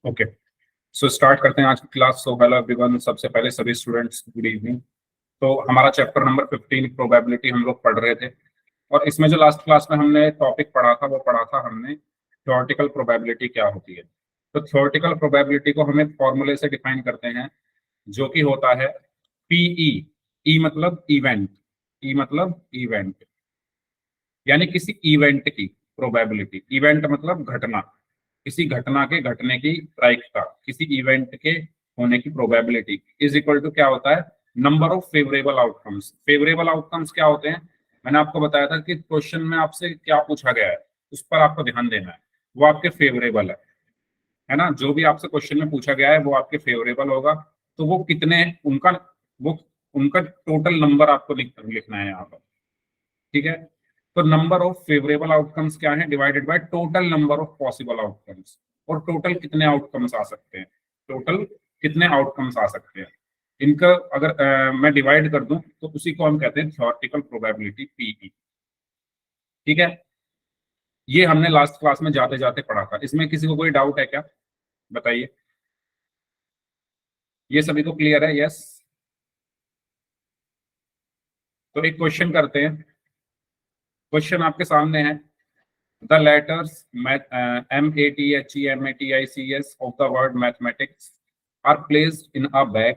Okay, so start करते हैं आज की क्लास। सो हेलो एवरीवन, सबसे पहले सभी स्टूडेंट्स गुड इवनिंग। तो हमारा चैप्टर नंबर 15 प्रोबेबिलिटी हम लोग पढ़ रहे थे, और इसमें जो लास्ट क्लास में हमने टॉपिक पढ़ा था वो पढ़ा था हमने थ्योरेटिकल प्रोबेबिलिटी क्या होती है। तो थ्योरेटिकल प्रोबेबिलिटी को हमें फॉर्मूले से डिफाइन करते हैं, जो कि होता है पीई। ई मतलब इवेंट, ई मतलब इवेंट, यानी किसी इवेंट की प्रोबेबिलिटी। इवेंट मतलब घटना, किसी घटना के घटने की प्रायिकता, किसी इवेंट के होने की प्रोबेबिलिटी इज इक्वल टू क्या होता है, number of favourable outcomes. Favourable outcomes क्या होते हैं, मैंने आपको बताया था कि क्वेश्चन में आपसे क्या पूछा गया है उस पर आपको ध्यान देना है, वो आपके फेवरेबल है ना। जो भी आपसे क्वेश्चन में पूछा गया है वो आपके फेवरेबल होगा। तो वो कितने, उनका वो उनका टोटल नंबर आपको लिखना है यहाँ पर, ठीक है। तो नंबर ऑफ फेवरेबल आउटकम्स क्या है, divided by total number of possible outcomes. और टोटल कितने आउटकम्स आ सकते हैं, टोटल कितने आउटकम्स आ सकते हैं, इनका अगर मैं डिवाइड कर दूं तो उसी को हम कहते हैं थ्योरेटिकल प्रोबेबिलिटी, पीई। ठीक है, ये हमने लास्ट क्लास में जाते जाते पढ़ा था। इसमें किसी को कोई डाउट है क्या, बताइए। ये सभी को क्लियर है? यस। तो एक क्वेश्चन करते हैं। क्वेश्चन आपके सामने है, the letters MATHEMATICS of the word mathematics are placed in a bag.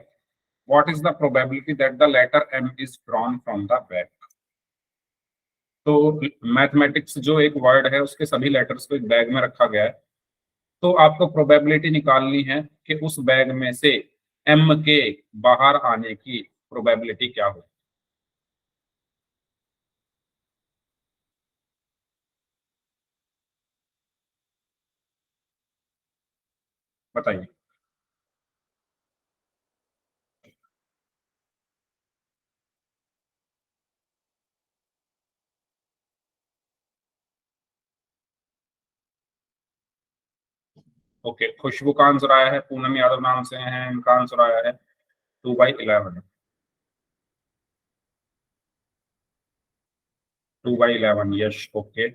What is the probability that the letter M is drawn from the bag? तो मैथमेटिक्स जो एक वर्ड है उसके सभी लेटर्स को एक बैग में रखा गया है। तो आपको प्रोबेबिलिटी निकालनी है कि उस बैग में से एम के बाहर आने की प्रोबेबिलिटी क्या हो। बताइए। ओके, खुशबू का आंसर आया है, पूनम यादव नाम से हैं, इनका आंसर आया है 2/11। 2/11, यश। ओके,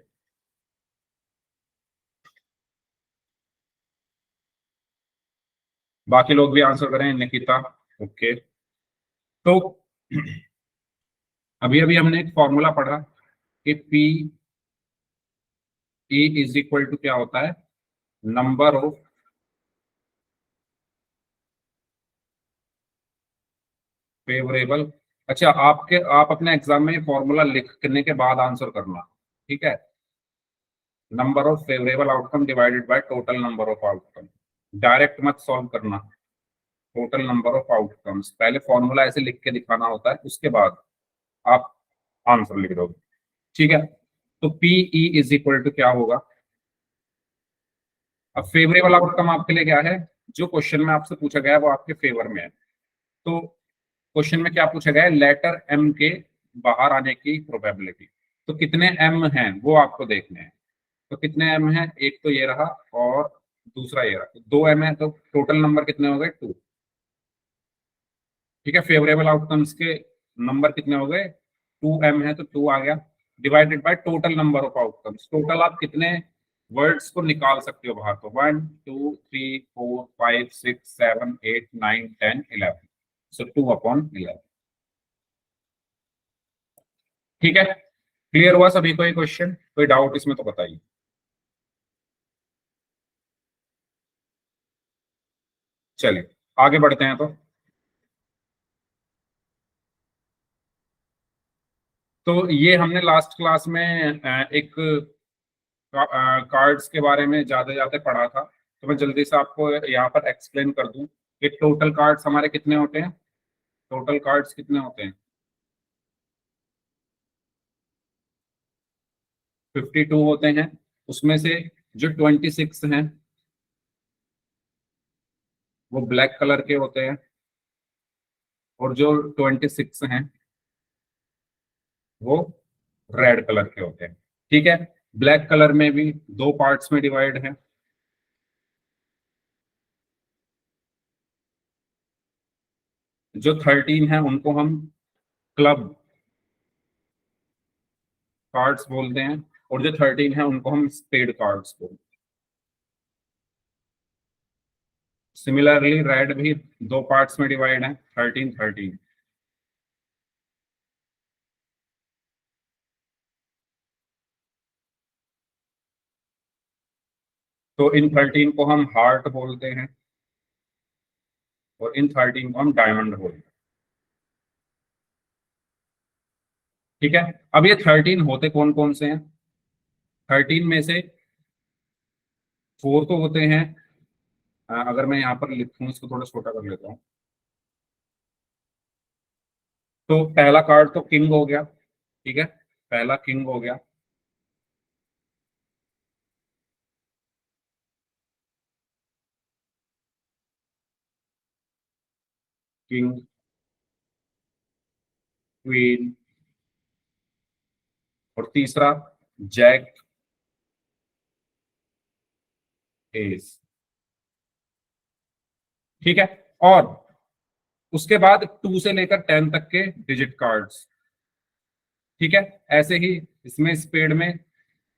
बाकी लोग भी आंसर करें, निकिता। ओके, तो अभी अभी हमने एक फॉर्मूला पढ़ा कि P E is equal to क्या होता है, नंबर ऑफ फेवरेबल। अच्छा, आप अपने एग्जाम में फॉर्मूला लिखने के बाद आंसर करना, ठीक है। Number of favourable outcome divided by total number of outcome. Direct मत सॉल्व करना, टोटल नंबर ऑफ आउटकम्स पहले फॉर्मूला ऐसे लिख के दिखाना होता है, उसके बाद आप आंसर लिख दोगे, ठीक है। तो पीई इज इक्वल टू क्या होगा, अब फेवरेबल आउटकम आपके लिए क्या है, जो क्वेश्चन में आपसे पूछा गया है वो आपके फेवर में है। तो क्वेश्चन में क्या पूछा गया है, लेटर एम के बाहर आने की प्रोबेबिलिटी। तो कितने एम हैं वो आपको देखने हैं। तो कितने एम हैं, एक तो ये रहा और दूसरा ये रहा, तो 2 एम है। तो टोटल नंबर कितने हो गए, 2। ठीक है, फेवरेबल आउटकम्स के नंबर कितने हो गए, 2 एम है तो 2 आ गया, divided by total number of outcomes. Total आप कितने वर्ड्स को निकाल सकते हो बाहर, तो 1 2 3 4 5 6 7 8 9 10 11, सो 2/11। ठीक है, क्लियर हुआ सभी को ये क्वेश्चन, कोई डाउट इसमें तो बताइए। चलिए आगे बढ़ते हैं। तो ये हमने लास्ट क्लास में एक कार्ड्स के बारे में ज्यादा ज्यादा पढ़ा था। तो मैं जल्दी से आपको यहाँ पर एक्सप्लेन कर दूं कि टोटल कार्ड्स हमारे कितने होते हैं। टोटल कार्ड्स कितने होते हैं, 52 होते हैं। उसमें से जो 26 हैं वो ब्लैक कलर के होते हैं, और जो 26 हैं वो रेड कलर के होते हैं। ठीक है, ब्लैक कलर में भी 2 पार्ट्स में डिवाइड है। जो 13 है उनको हम क्लब कार्ड्स बोलते हैं, और जो 13 है उनको हम स्पेड कार्ड्स बोलते हैं। सिमिलरली रेड भी दो पार्ट्स में डिवाइड है, 13 13। तो इन 13 को हम हार्ट बोलते हैं और इन 13 को हम डायमंड बोलते हैं। ठीक है, अब ये 13 होते कौन कौन से हैं? 13 में से 4 तो होते हैं, अगर मैं यहाँ पर लिखूं, इसको थोड़ा छोटा कर लेता हूँ। तो पहला कार्ड तो किंग हो गया, ठीक है, पहला किंग हो गया। किंग, क्वीन, और तीसरा जैक, एस। ठीक है, और उसके बाद 2 से लेकर 10 तक के डिजिट कार्ड्स। ठीक है, ऐसे ही इसमें स्पेड में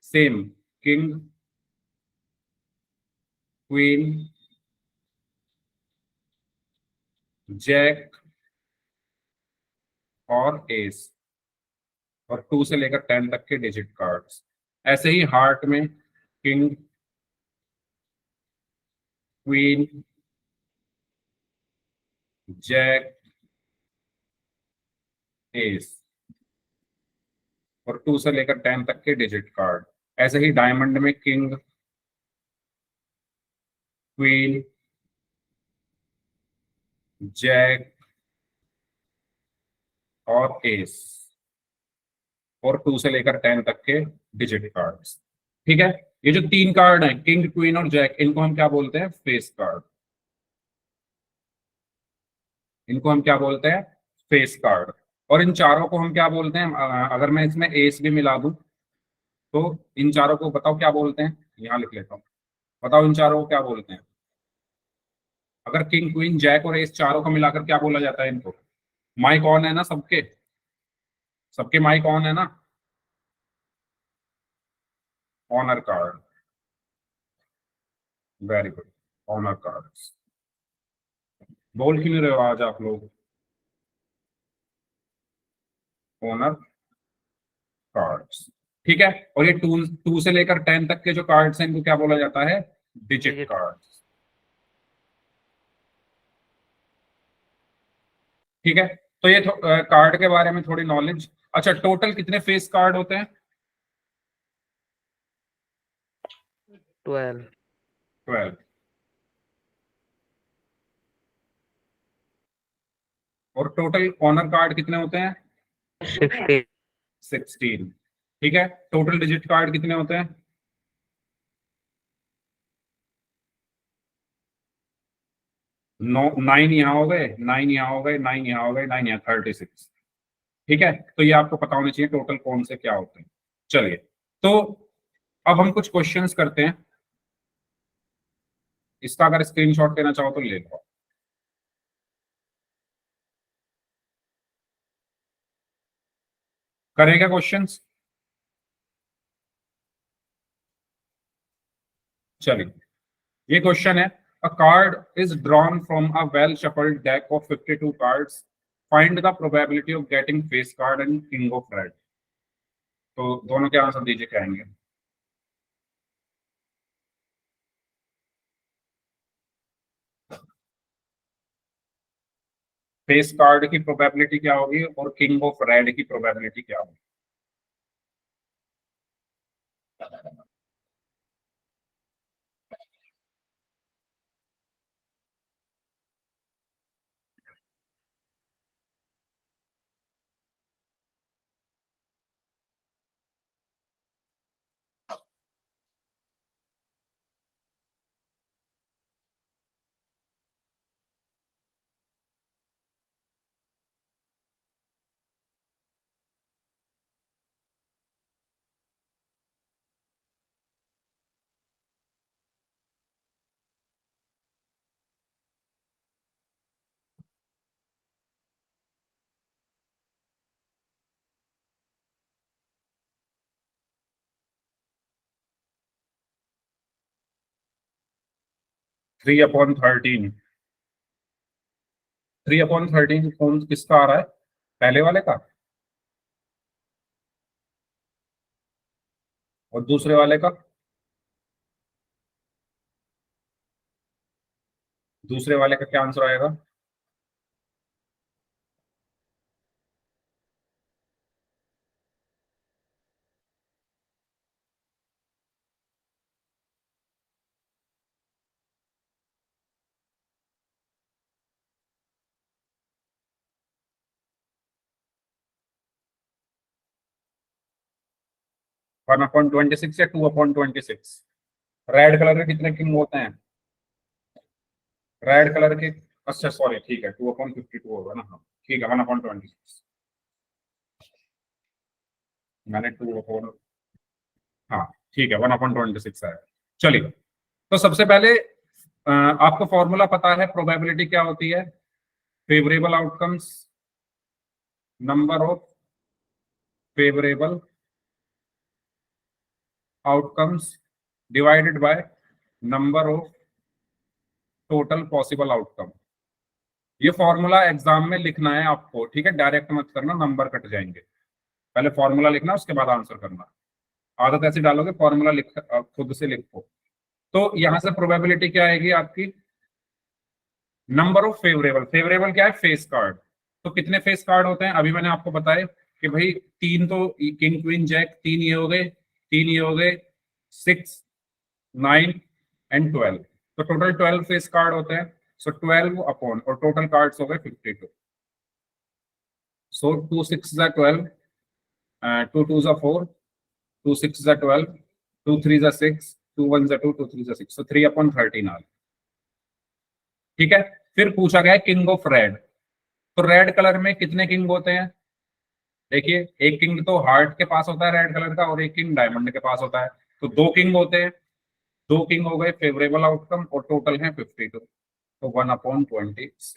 सेम, किंग, क्वीन, जैक और एस, और 2 से लेकर 10 तक के डिजिट कार्ड्स। ऐसे ही हार्ट में किंग, क्वीन, जैक, एस, और 2 से लेकर 10 तक के डिजिट कार्ड। ऐसे ही डायमंड में किंग, क्वीन, जैक और एस, और 2 से लेकर 10 तक के डिजिट कार्ड्स। ठीक है, ये जो 3 कार्ड हैं, किंग, क्वीन और जैक, इनको हम क्या बोलते हैं? Face card. इनको हम क्या बोलते हैं? Face card. और इन चारों को हम क्या बोलते हैं? अगर मैं इसमें एस भी मिला दूं तो इन चारों को बताओ क्या बोलते हैं? यहाँ लिख लेता हूँ, बताओ इन चारों को क्या बोलते हैं? अगर किंग, क्वीन, जैक और एस चारों को मिलाकर क्या बोला जाता है इनको? माइक ऑन है ना सबके? सबके माइक ऑन है ना? Honour card, very good, honour cards. बोल क्यों नहीं रहे हो आज आप लोग? Honour cards. ठीक है, और ये 2 से लेकर 10 तक के जो कार्ड्स हैं इनको क्या बोला जाता है? Digit digit. कार्ड्स। ठीक है, तो ये कार्ड के बारे में थोड़ी नॉलेज। अच्छा, टोटल कितने फेस कार्ड होते हैं? 12। 12। और टोटल ऑनर कार्ड कितने होते हैं? 16। 16। ठीक है, टोटल डिजिट कार्ड कितने होते हैं? 9 यहाँ हो गए, 9 यहाँ हो गए, 9 यहाँ हो गए, 9 यहाँ, 36। ठीक है, तो ये आपको पता होना चाहिए टोटल कौन से क्या होते हैं। चलिए, तो अब हम कुछ क्वेश्चंस करते हैं। इसका अगर स्क्रीनशॉट लेना चाहो तो ले लो। करेगा क्वेश्चंस? चलिए, ये क्वेश्चन है, अ card is drawn from a well shuffled deck of 52 cards, find the probability of getting face card and king of red. तो दोनों के आंसर दीजिए, कहेंगे। फेस कार्ड की प्रोबेबिलिटी क्या होगी और किंग ऑफ रेड की प्रोबेबिलिटी क्या होगी? 3/13। 3/13 कौन किसका आ रहा है? पहले वाले का और दूसरे वाले का? दूसरे वाले का क्या आंसर आएगा? 1/26 या 2/26? रेड कलर के कितने किंग होते हैं? रेड कलर के, अच्छा सॉरी, ठीक है, 2/52 होगा ना, हाँ ठीक है, 1/26। मैंने 2 हाँ ठीक है, 1/26 है। चलिए, तो सबसे पहले आपको फॉर्मूला पता है, प्रोबेबिलिटी क्या होती है? Favourable outcomes, number of favourable outcomes divided by number of total possible outcome. ये फॉर्मूला एग्जाम में लिखना है आपको, ठीक है, डायरेक्ट मत करना, नंबर कट जाएंगे। पहले फॉर्मूला लिखना, उसके बाद आंसर करना। आदत ऐसी डालोगे, फॉर्मूला लिख खुद से लिखो। तो यहां से प्रोबेबिलिटी क्या आएगी आपकी? नंबर ऑफ फेवरेबल, फेवरेबल क्या है? Face card. तो कितने फेस कार्ड होते हैं? अभी मैंने आपको बताया कि भाई तीन तो, किंग क्वीन जैक, तीन ये हो गए, तीन ये हो गए, 6, 9 एंड 12। तो टोटल 12 फेस कार्ड होते हैं। सो 12 अपॉन, और टोटल कार्ड्स हो गए 52। सो 2 6 जा 12, 2 2 जा 4, 2 6 जा 12, 2 3 जा 6, 2 1 जा 2, 2 3 जा 6। सो 3/13 आल। ठीक है। फिर पूछा गया किंग ऑफ रेड। तो रेड कलर में कितने किंग होते हैं? देखिए, एक किंग तो हार्ट के पास होता है रेड कलर का, और एक किंग डायमंड के पास होता है। तो दो किंग होते हैं। दो किंग हो गए फेवरेबल आउटकम, और टोटल है 52। तो 1/26।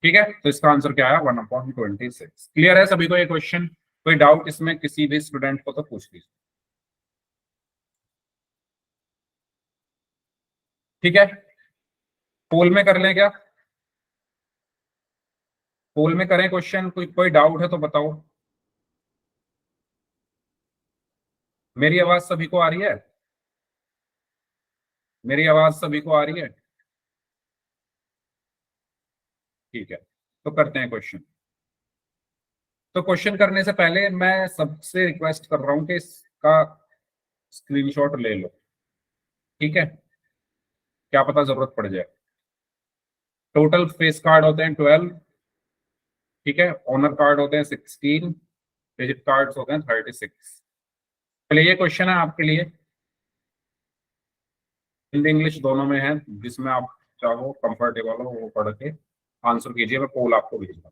ठीक है, तो इसका आंसर क्या आया? 1/26। क्लियर है सभी को ये क्वेश्चन? कोई डाउट इसमें किसी भी स्टूडेंट को तो पूछ लीजिए। ठीक है, पोल में कर लें क्या? पोल में करें क्वेश्चन, कोई डाउट है तो बताओ। मेरी आवाज सभी को आ रही है? मेरी आवाज सभी को आ रही है? ठीक है, तो करते हैं क्वेश्चन। तो क्वेश्चन करने से पहले मैं सबसे रिक्वेस्ट कर रहा हूं कि इसका स्क्रीनशॉट ले लो। ठीक है, क्या पता जरूरत पड़ जाए। टोटल फेस कार्ड होते हैं 12। ठीक है, ऑनर कार्ड होते हैं 16, डिजिट कार्ड्स होते हैं 36। चलिए, ये क्वेश्चन है आपके लिए, हिंदी इंग्लिश दोनों में है, जिसमें आप चाहो कंफर्टेबल हो वो पढ़ के आंसर कीजिए। मैं पोल आपको भेजूंगा।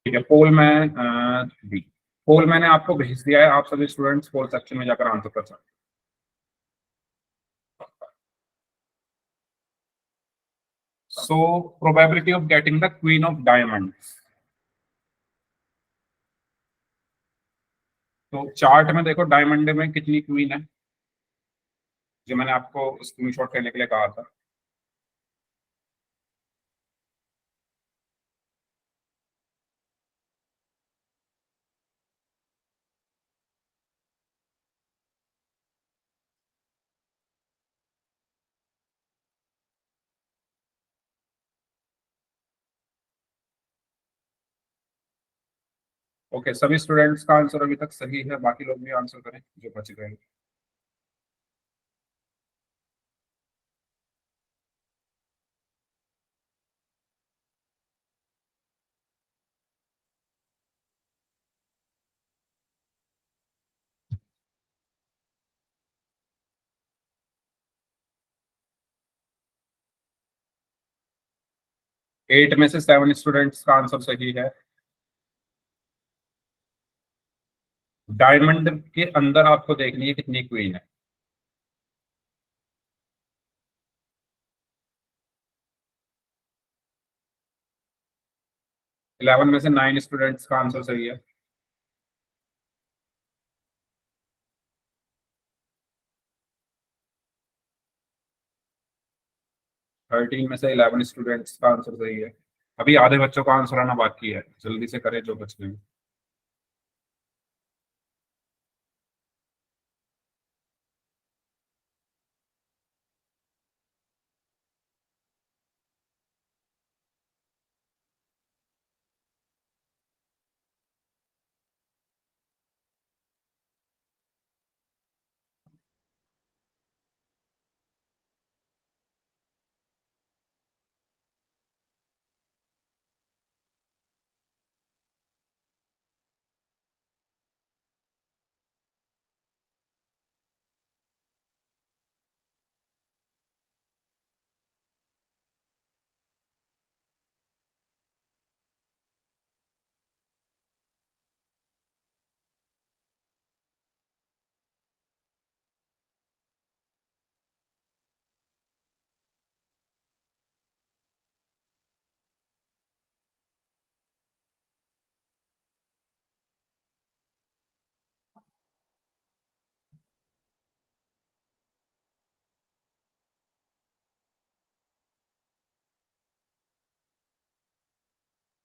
ठीक है, पोल में दी, पोल मैंने आपको भेज दिया है। आप सभी स्टूडेंट्स पोल सेक्शन में जाकर आंसर कर सकते हैं। So probability of getting the queen of diamonds. तो चार्ट में देखो, डायमंड में कितनी क्वीन है, जो मैंने आपको स्क्रीनशॉट करने के लिए कहा था। ओके, सभी स्टूडेंट्स का आंसर अभी तक सही है, बाकी लोग भी आंसर करें जो बच गए। 8 में से 7 स्टूडेंट्स का आंसर सही है। डायमंड के अंदर आपको देखनी है कितनी क्वीन है। 11 में से 9 स्टूडेंट्स का आंसर सही है। 13 में से 11 स्टूडेंट्स का आंसर सही है। अभी आधे बच्चों का आंसर आना बाकी है, जल्दी से करें जो बच गए।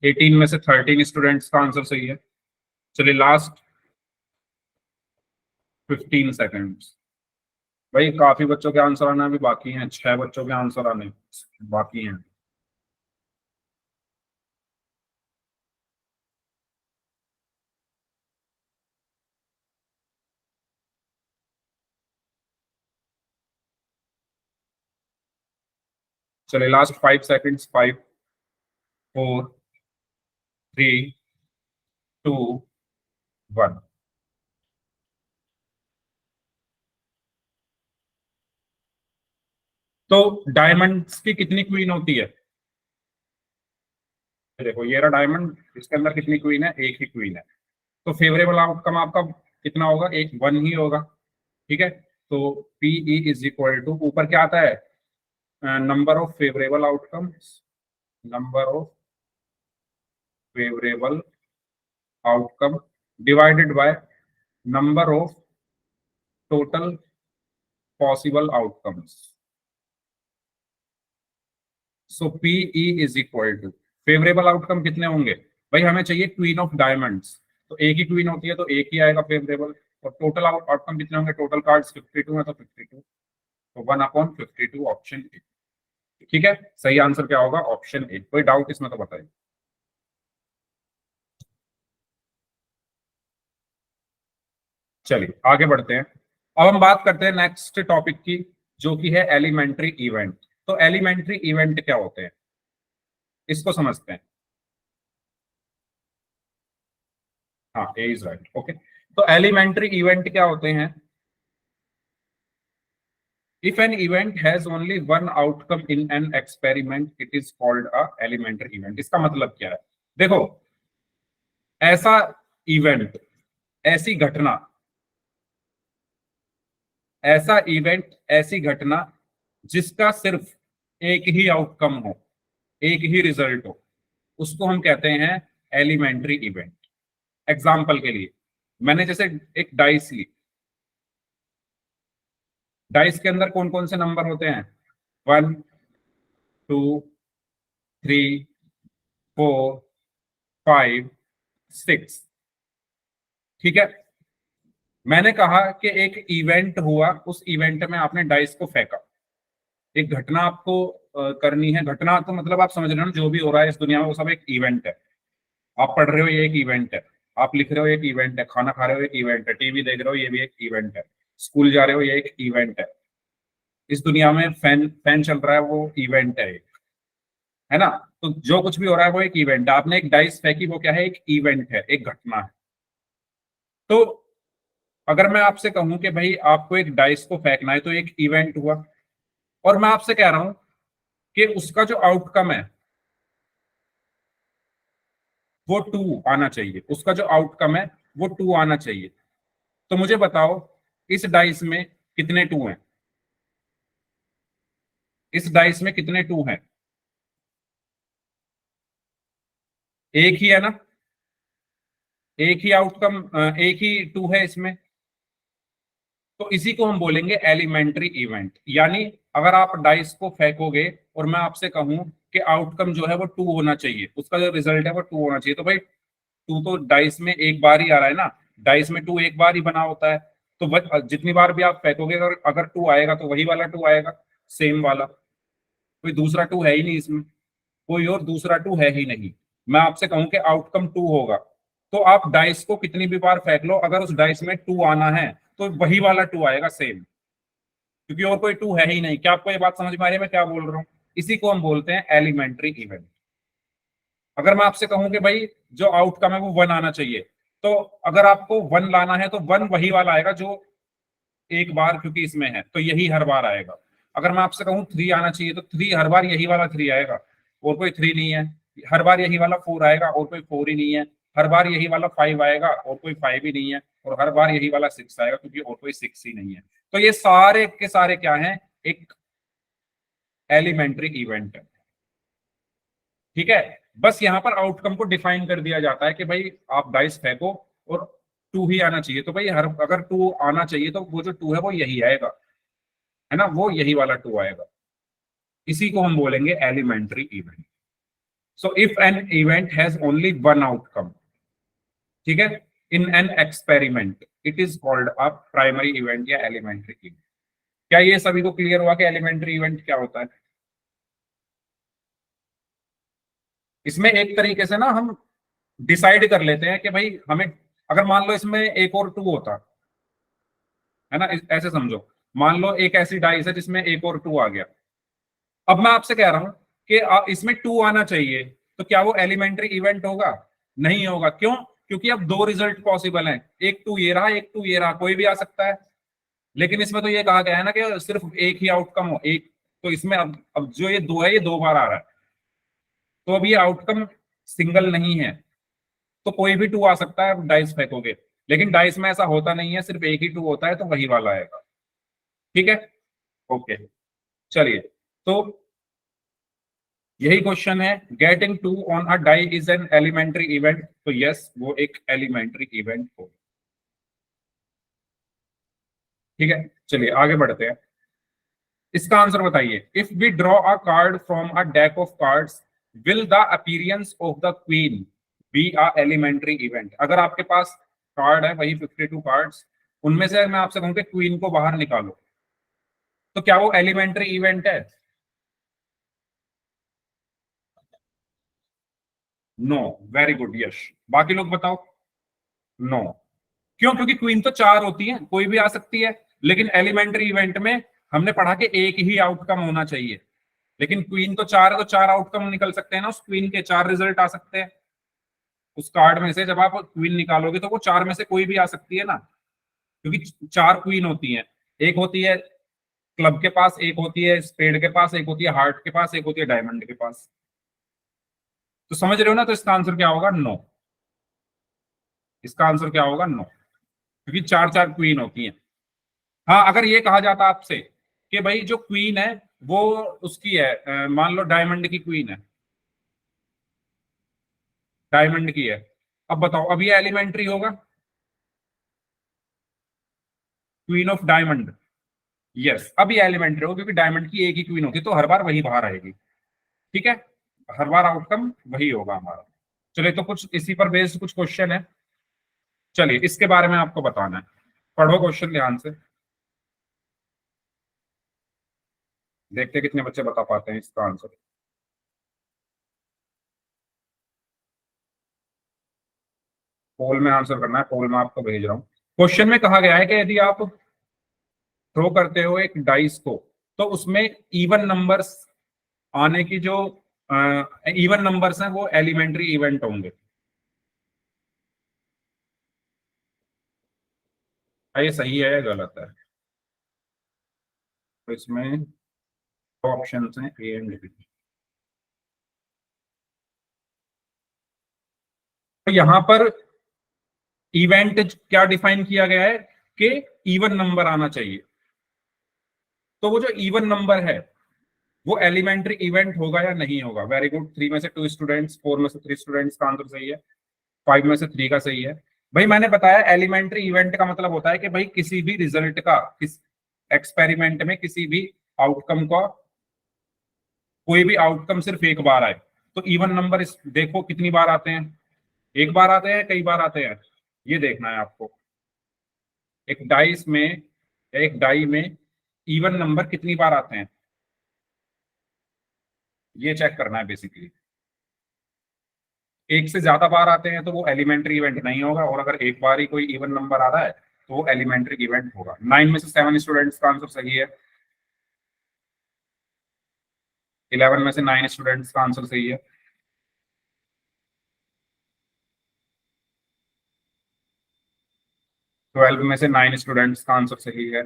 18 में से 13 स्टूडेंट्स का आंसर सही है। चलिए लास्ट 15 सेकेंड्स। भाई काफी बच्चों के आंसर आना अभी बाकी हैं, 6 बच्चों के आंसर आने बाकी हैं। चलिए लास्ट 5 सेकेंड्स। 5, 4, 3, 2, 1। तो डायमंड्स की कितनी क्वीन होती है? देखो ये रहा डायमंड, इसके अंदर कितनी क्वीन है? एक ही क्वीन है। तो फेवरेबल आउटकम आपका कितना होगा? एक 1 ही होगा। ठीक है, तो पीई इज इक्वल टू, ऊपर क्या आता है? Number of favourable outcomes, number of favourable outcome divided by number of total possible outcomes. So PE is equal to, favourable outcome कितने होंगे भाई? हमें चाहिए क्वीन ऑफ डायमंड्स, तो एक ही क्वीन होती है तो एक ही आएगा फेवरेबल। और टोटल आउटकम कितने होंगे? टोटल कार्ड्स 52 है तो 52, तो 1/52, ऑप्शन ए। ठीक है, सही आंसर क्या होगा? Option A. कोई डाउट इसमें तो बताइए। चलिए आगे बढ़ते हैं। अब हम बात करते हैं नेक्स्ट टॉपिक की, जो कि है एलिमेंट्री इवेंट। तो एलिमेंट्री इवेंट क्या होते हैं, इसको समझते हैं। हाँ, ए इज राइट। ओके, तो एलिमेंट्री इवेंट क्या होते हैं? If an event has only one outcome in an experiment it is called a elementary event. इसका मतलब क्या है? देखो, ऐसा इवेंट, ऐसी घटना, ऐसा इवेंट, ऐसी घटना जिसका सिर्फ एक ही आउटकम हो, एक ही रिजल्ट हो, उसको हम कहते हैं एलिमेंट्री इवेंट। एग्जाम्पल के लिए मैंने जैसे एक डाइस ली, डाइस के अंदर कौन कौन से नंबर होते हैं? 1, 2, 3, 4, 5, 6। ठीक है, मैंने कहा कि एक इवेंट हुआ, उस इवेंट में आपने डाइस को फेंका। एक घटना आपको करनी है। घटना तो मतलब आप समझ रहे हो ना, जो भी हो रहा है इस दुनिया में वो सब एक इवेंट है। आप पढ़ रहे हो, ये एक इवेंट है। आप लिख रहे हो, एक इवेंट है। खाना खा रहे हो, एक इवेंट है। टीवी देख रहे हो, ये भी एक इवेंट है। स्कूल जा रहे हो, ये एक इवेंट है। इस दुनिया में फैन फैन चल रहा है, वो इवेंट है ना? तो जो कुछ भी हो रहा है वो एक इवेंट है। आपने एक डाइस फेंकी, वो क्या है? एक इवेंट है, एक घटना है। तो अगर मैं आपसे कहूं कि भाई आपको एक डाइस को फेंकना है, तो एक इवेंट हुआ। और मैं आपसे कह रहा हूं कि उसका जो आउटकम है वो 2 आना चाहिए, उसका जो आउटकम है वो 2 आना चाहिए। तो मुझे बताओ, इस डाइस में कितने 2 हैं? इस डाइस में कितने 2 हैं? एक ही है ना, एक ही आउटकम, एक ही टू है इसमें, तो इसी को हम बोलेंगे एलिमेंट्री इवेंट। यानी अगर आप डाइस को फेंकोगे और मैं आपसे कहूं कि आउटकम जो है वो टू होना चाहिए, उसका जो रिजल्ट है वो टू होना चाहिए, तो भाई टू तो डाइस में एक बार ही आ रहा है ना, डाइस में टू एक बार ही बना होता है, तो जितनी बार भी आप फेंकोगे अगर अगर टू आएगा तो वही वाला टू आएगा, सेम वाला, कोई दूसरा टू है ही नहीं इसमें, कोई और दूसरा टू है ही नहीं। मैं आपसे कहूं कि आउटकम टू होगा, तो आप डाइस को कितनी भी बार फेंक लो, अगर उस डाइस में टू आना है तो वही वाला टू आएगा सेम, क्योंकि और कोई टू है ही नहीं। क्या आपको ये बात समझ में आ रही है मैं क्या बोल रहा हूँ? इसी को हम बोलते हैं एलिमेंट्री इवेंट। अगर मैं आपसे कहूं कि भाई जो आउटकम है वो वन आना चाहिए, तो अगर आपको वन लाना है तो वन वही वाला आएगा जो एक बार क्योंकि इसमें है तो यही हर बार आएगा। अगर मैं आपसे कहूँ थ्री आना चाहिए तो थ्री हर बार यही वाला थ्री आएगा, और कोई थ्री नहीं है। हर बार यही वाला फोर आएगा और कोई फोर ही नहीं है। हर बार यही वाला फाइव आएगा और कोई फाइव ही नहीं है, और हर बार यही वाला सिक्स आएगा क्योंकि और कोई सिक्स ही नहीं है। तो ये सारे के सारे क्या है, एक एलिमेंट्री इवेंट है। ठीक है, बस यहाँ पर आउटकम को डिफाइन कर दिया जाता है कि भाई आप डाइस फेंको और टू ही आना चाहिए, तो भाई हर अगर टू आना चाहिए तो वो जो टू है वो यही आएगा, है ना, वो यही वाला टू आएगा। इसी को हम बोलेंगे elementary event. So if an event has only one outcome, ठीक है, in an experiment, it is called a primary event या एलिमेंट्री इवेंट। क्या ये सभी को क्लियर हुआ कि एलिमेंट्री इवेंट क्या होता है? इसमें एक तरीके से ना हम डिसाइड कर लेते हैं कि भाई हमें, अगर मान लो इसमें एक और टू होता है ना, ऐसे समझो, मान लो एक ऐसी डाइस है जिसमें एक और टू आ गया। अब मैं आपसे कह रहा हूं कि इसमें टू आना चाहिए, तो क्या वो एलिमेंट्री इवेंट होगा? नहीं होगा। क्यों? क्योंकि अब दो रिजल्ट पॉसिबल हैं, एक टू ये रहा, एक टू ये रहा, कोई भी आ सकता है। लेकिन इसमें तो ये कहा गया है ना कि सिर्फ एक ही आउटकम हो, एक, तो इसमें अब जो ये दो है ये दो बार आ रहा है, तो अब ये आउटकम सिंगल नहीं है, तो कोई भी टू आ सकता है डाइस फेंकोगे। लेकिन डाइस में ऐसा होता नहीं है, सिर्फ एक ही टू होता है, तो वही वाला आएगा। ठीक है, ओके, चलिए। तो यही क्वेश्चन है, getting two on a die is an elementary event, तो यस वो एक एलिमेंट्री इवेंट हो। ठीक है, चलिए आगे बढ़ते हैं। इसका आंसर बताइए, if we draw a card from a deck of cards, will the appearance of the queen be a elementary event? अगर आपके पास कार्ड है वही 52 कार्ड्स, उनमें से मैं आपसे कहूं कि क्वीन को बाहर निकालो, तो क्या वो एलिमेंट्री इवेंट है? नो। वेरी गुड, यश। बाकी लोग बताओ। नो। क्यों? क्योंकि क्वीन तो चार होती है, कोई भी आ सकती है। लेकिन एलिमेंट्री इवेंट में हमने पढ़ा कि एक ही आउटकम होना चाहिए, लेकिन क्वीन तो चार है तो चार आउटकम निकल सकते हैं ना, उस क्वीन के चार रिजल्ट आ सकते हैं। उस कार्ड में से जब आप क्वीन निकालोगे तो वो चार में से कोई भी आ सकती है ना, क्योंकि चार क्वीन होती हैं। एक होती है क्लब के पास, एक होती है स्पेड के पास, एक होती है हार्ट के पास, एक होती है डायमंड के पास। तो समझ रहे हो ना? तो इसका आंसर क्या होगा? नो। इसका आंसर क्या होगा? नो, क्योंकि चार चार क्वीन होती हैं। हाँ, अगर ये कहा जाता आपसे कि भाई जो क्वीन है वो उसकी है, मान लो डायमंड की क्वीन है, डायमंड की है, अब बताओ अब ये एलिमेंट्री होगा? क्वीन ऑफ डायमंड, यस, अब ये एलिमेंट्री होगा क्योंकि डायमंड की एक ही क्वीन होती है, तो हर बार वही बाहर आएगी। ठीक है, हर बार आउटकम वही होगा हमारा। चलिए, तो कुछ इसी पर बेस्ड कुछ क्वेश्चन है, चलिए इसके बारे में आपको बताना है। पढ़ो क्वेश्चन ध्यान से, देखते हैं कितने बच्चे बता पाते हैं इसका आंसर। पोल में आंसर करना है, पोल में आपको भेज रहा हूँ। क्वेश्चन में कहा गया है कि यदि आप थ्रो करते हो एक डाइस को, तो उसमें इवन नंबर्स आने की जो इवन नंबर्स हैं वो एलिमेंट्री इवेंट होंगे। क्या ये सही है या गलत है? तो इसमें दो ऑप्शन हैं, ए एंड बी। तो यहाँ पर इवेंट क्या डिफाइन किया गया है कि इवन नंबर आना चाहिए, तो वो जो इवन नंबर है वो एलिमेंट्री इवेंट होगा या नहीं होगा। वेरी गुड, 3 में से 2 स्टूडेंट्स, 4 में से 3 स्टूडेंट्स का आंसर सही है, 5 में से 3 का सही है। भाई मैंने बताया एलिमेंट्री इवेंट का मतलब होता है कि भाई किसी भी रिजल्ट का, किस एक्सपेरिमेंट में किसी भी आउटकम का, कोई भी आउटकम सिर्फ एक बार आए। तो इवन नंबर इस देखो कितनी बार आते हैं, एक बार आते हैं, कई बार आते हैं, ये देखना है आपको। एक डाई में इवन नंबर कितनी बार आते हैं, ये चेक करना है बेसिकली। एक से ज्यादा बार आते हैं तो वो एलिमेंट्री इवेंट नहीं होगा, और अगर एक बार ही कोई इवन नंबर आ रहा है तो वो एलिमेंट्री इवेंट होगा। 9 में से 7 स्टूडेंट्स का आंसर सही है, 11 में से 9 स्टूडेंट्स का आंसर सही है। ट्वेल्व में से 9 स्टूडेंट्स का आंसर सही है।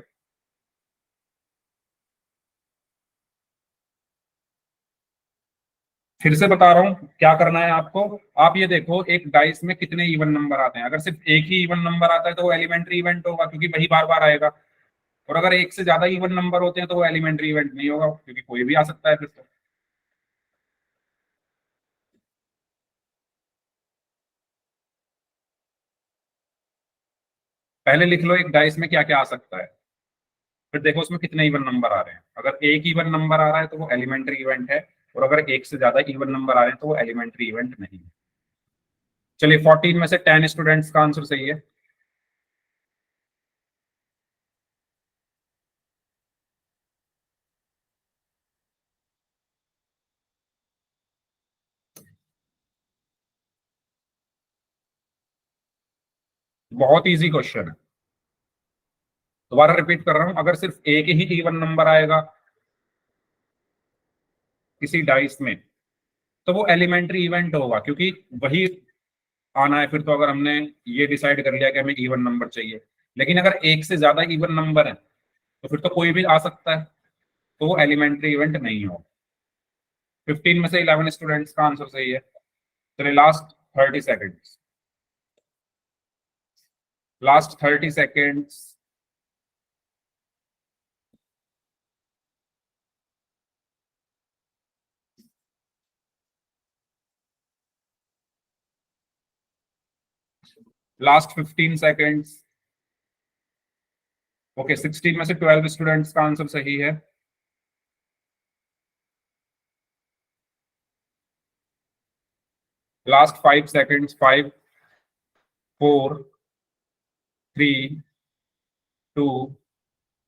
फिर से बता रहा हूं क्या करना है आपको। आप ये देखो एक डाइस में कितने इवन नंबर आते हैं, अगर सिर्फ एक ही इवन नंबर आता है तो वो एलिमेंट्री इवेंट होगा क्योंकि वही बार बार आएगा। और अगर एक से ज्यादा इवन नंबर होते हैं तो वो एलिमेंट्री इवेंट नहीं होगा क्योंकि कोई भी आ सकता है फिर तो। पहले लिख लो एक डाइस में क्या क्या आ सकता है, फिर देखो उसमें कितने इवन नंबर आ रहे हैं। अगर एक इवन नंबर आ रहा है तो वो एलिमेंट्री इवेंट है, और अगर एक से ज्यादा इवन नंबर आ रहे हैं तो वो एलिमेंट्री इवेंट नहीं है। चलिए 14 में से 10 स्टूडेंट्स का आंसर सही है। बहुत इजी क्वेश्चन है, दोबारा रिपीट कर रहा हूं। अगर सिर्फ एक ही इवन नंबर आएगा किसी डाइस में तो वो एलिमेंट्री इवेंट होगा क्योंकि वही आना है फिर तो। अगर हमने ये डिसाइड कर लिया कि हमें इवन नंबर चाहिए, लेकिन अगर एक से ज्यादा इवन नंबर है तो फिर तो कोई भी आ सकता है, तो वो एलिमेंट्री इवेंट नहीं होगा। 15 में से 11 स्टूडेंट्स का आंसर सही है। चलिए last 30 seconds, last 30 seconds. Last 15 seconds. Okay, 16 में से 12 स्टूडेंट्स का आंसर सही है। Last 5 seconds, 5, 4, 3, 2,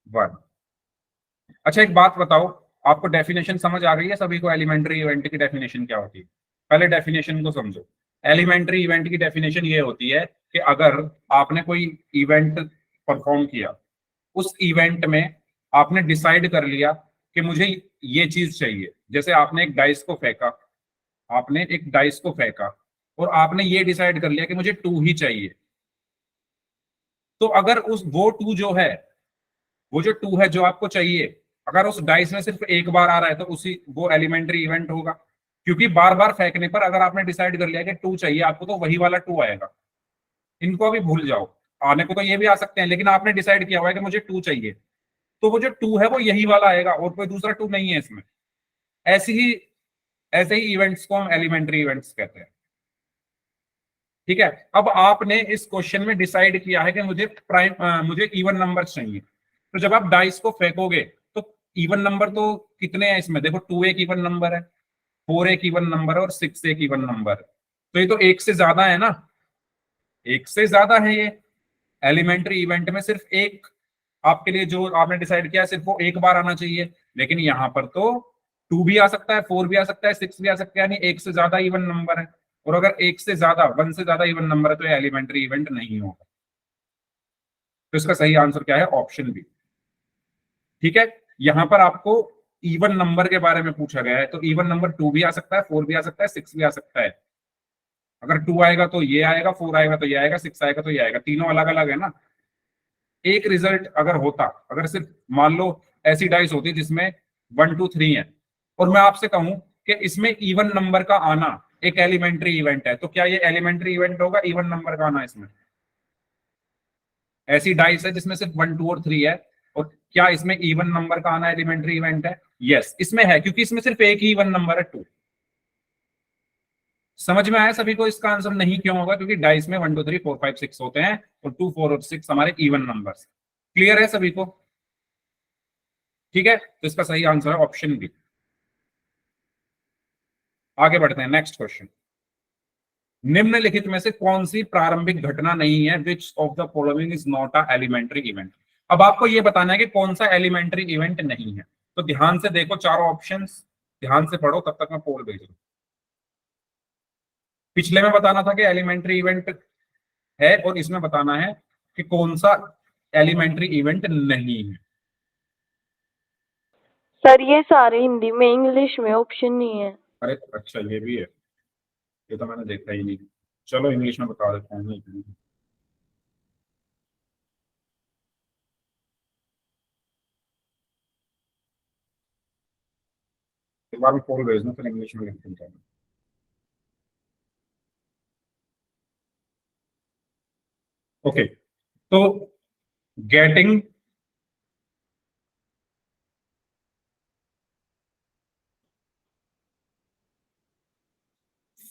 1। अच्छा एक बात बताओ, आपको डेफिनेशन समझ आ गई है सभी को? एलिमेंट्री इवेंट की डेफिनेशन क्या होती है? पहले डेफिनेशन को समझो। एलिमेंट्री इवेंट की डेफिनेशन ये होती है कि अगर आपने कोई इवेंट परफॉर्म किया, उस इवेंट में आपने डिसाइड कर लिया कि मुझे ये चीज चाहिए। जैसे आपने एक डाइस को फेंका और आपने ये डिसाइड कर लिया कि मुझे 2 ही चाहिए। तो अगर उस वो जो 2 है जो आपको चाहिए, अगर उस डाइस में सिर्फ एक बार आ रहा है तो उसी वो एलिमेंट्री इवेंट होगा। क्योंकि बार बार फेंकने पर अगर आपने डिसाइड कर लिया कि 2 चाहिए आपको तो वही वाला 2 आएगा। इनको अभी भूल जाओ, आने को तो ये भी आ सकते हैं, लेकिन आपने डिसाइड किया हुआ है कि मुझे 2 चाहिए, तो वो जो 2 है वो यही वाला आएगा और कोई दूसरा 2 नहीं है इसमें। ऐसी ही ऐसे ही इवेंट्स को हम एलिमेंट्री इवेंट्स कहते हैं। ठीक है, अब आपने इस क्वेश्चन में डिसाइड किया है कि मुझे इवन नंबर चाहिए। तो जब आप डाइस को फेंकोगे तो इवन नंबर तो कितने हैं इसमें? देखो 2 एक इवन नंबर है, 4 एक इवन नंबर है और 6 एक इवन नंबर है। तो ये तो एक से ज्यादा है ना, एक से ज्यादा है ये। एलिमेंट्री इवेंट में सिर्फ एक, आपके लिए जो आपने डिसाइड किया सिर्फ वो एक बार आना चाहिए, लेकिन यहाँ पर तो 2 भी आ सकता है, 4 भी आ सकता है, 6 भी आ सकता है, यानी एक से ज्यादा इवन नंबर है। और अगर एक से ज्यादा, 1 से ज्यादा इवन नंबर है तो ये एलिमेंट्री इवेंट नहीं होगा। तो इसका सही आंसर क्या है? Option B. ठीक है, यहां पर आपको इवन नंबर के बारे में पूछा गया है, तो इवन नंबर 2 भी आ सकता है, 4 भी आ सकता है, 6 भी आ सकता है। अगर 2 आएगा तो ये आएगा, 4 आएगा तो ये आएगा, 6 आएगा तो ये आएगा, तीनों अलग अलग है ना। एक रिजल्ट अगर होता, अगर सिर्फ मान लो ऐसी डाइस होती जिसमें 1, 2, 3 है, और मैं आपसे कहूं कि इसमें इवन नंबर का आना एक एलिमेंट्री इवेंट है, तो क्या ये एलिमेंट्री इवेंट होगा इवन नंबर का आना इसमें? ऐसी डाइस है जिसमें सिर्फ 1, 2 और 3 है और क्या इसमें इवन नंबर का आना एलिमेंट्री इवेंट है? यस, इसमें है, क्योंकि इसमें सिर्फ एक ही इवन नंबर है, 2। समझ में आया सभी को इसका आंसर नहीं क्यों होगा? क्योंकि डाइस में 1 2 3 4 5 6 होते हैं और 2 4 और 6 हमारे इवन नंबर्स। क्लियर है सभी को? ठीक है, तो इसका सही आंसर है ऑप्शन बी। आगे बढ़ते हैं, नेक्स्ट क्वेश्चन। निम्नलिखित में से कौन सी प्रारंभिक घटना नहीं है? Which of the following is not a elementary event? अब आपको यह बताना है कि कौन सा एलिमेंट्री इवेंट नहीं है। तो ध्यान से देखो चारों ऑप्शंस, ध्यान से पढ़ो, तब तक मैं पोल भेज दूं। पिछले में बताना था कि एलिमेंट्री इवेंट है, और इसमें बताना है कि कौन सा एलिमेंट्री इवेंट नहीं है। सर ये सारे हिंदी में, इंग्लिश में ऑप्शन नहीं है। अरे अच्छा, ये भी है, ये तो मैंने देखा ही नहीं। चलो इंग्लिश में बता देता हूँ। एक बार मैं पोल भेज दूं, फिर इंग्लिश में लिख दूंगा। ओके, तो getting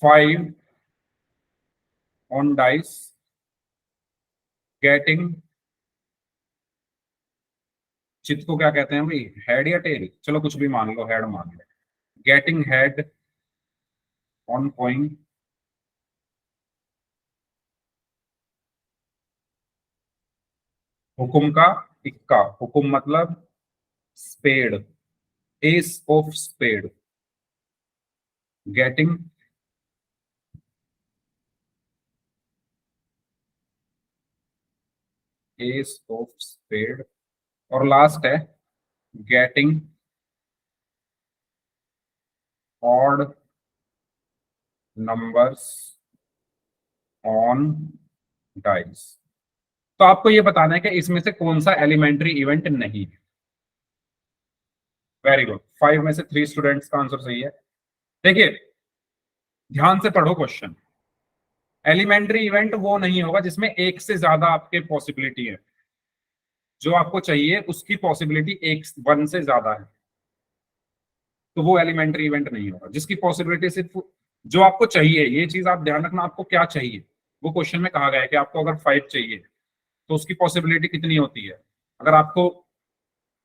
five on dice, getting, चित को क्या कहते हैं भाई, हेड या टेल? चलो कुछ भी मान लो, हेड मान लो। गेटिंग हेड ऑन कॉइन, हुकुम का इक्का, हुकुम मतलब spade, ace of spade, getting ace of spade, और लास्ट है getting odd numbers on dice. तो आपको ये बताना है कि इसमें से कौन सा एलिमेंट्री इवेंट नहीं है। वेरी गुड, 5 में से 3 स्टूडेंट्स का आंसर सही है। देखिए ध्यान से पढ़ो क्वेश्चन। एलिमेंट्री इवेंट वो नहीं होगा जिसमें एक से ज्यादा आपके पॉसिबिलिटी है। जो आपको चाहिए उसकी पॉसिबिलिटी एक 1 से ज्यादा है, तो वो एलिमेंट्री इवेंट नहीं होगा। जिसकी पॉसिबिलिटी सिर्फ जो आपको चाहिए, ये चीज आप ध्यान रखना, आपको क्या चाहिए। वो क्वेश्चन में कहा गया है कि आपको अगर 5 चाहिए तो उसकी पॉसिबिलिटी कितनी होती है। अगर आपको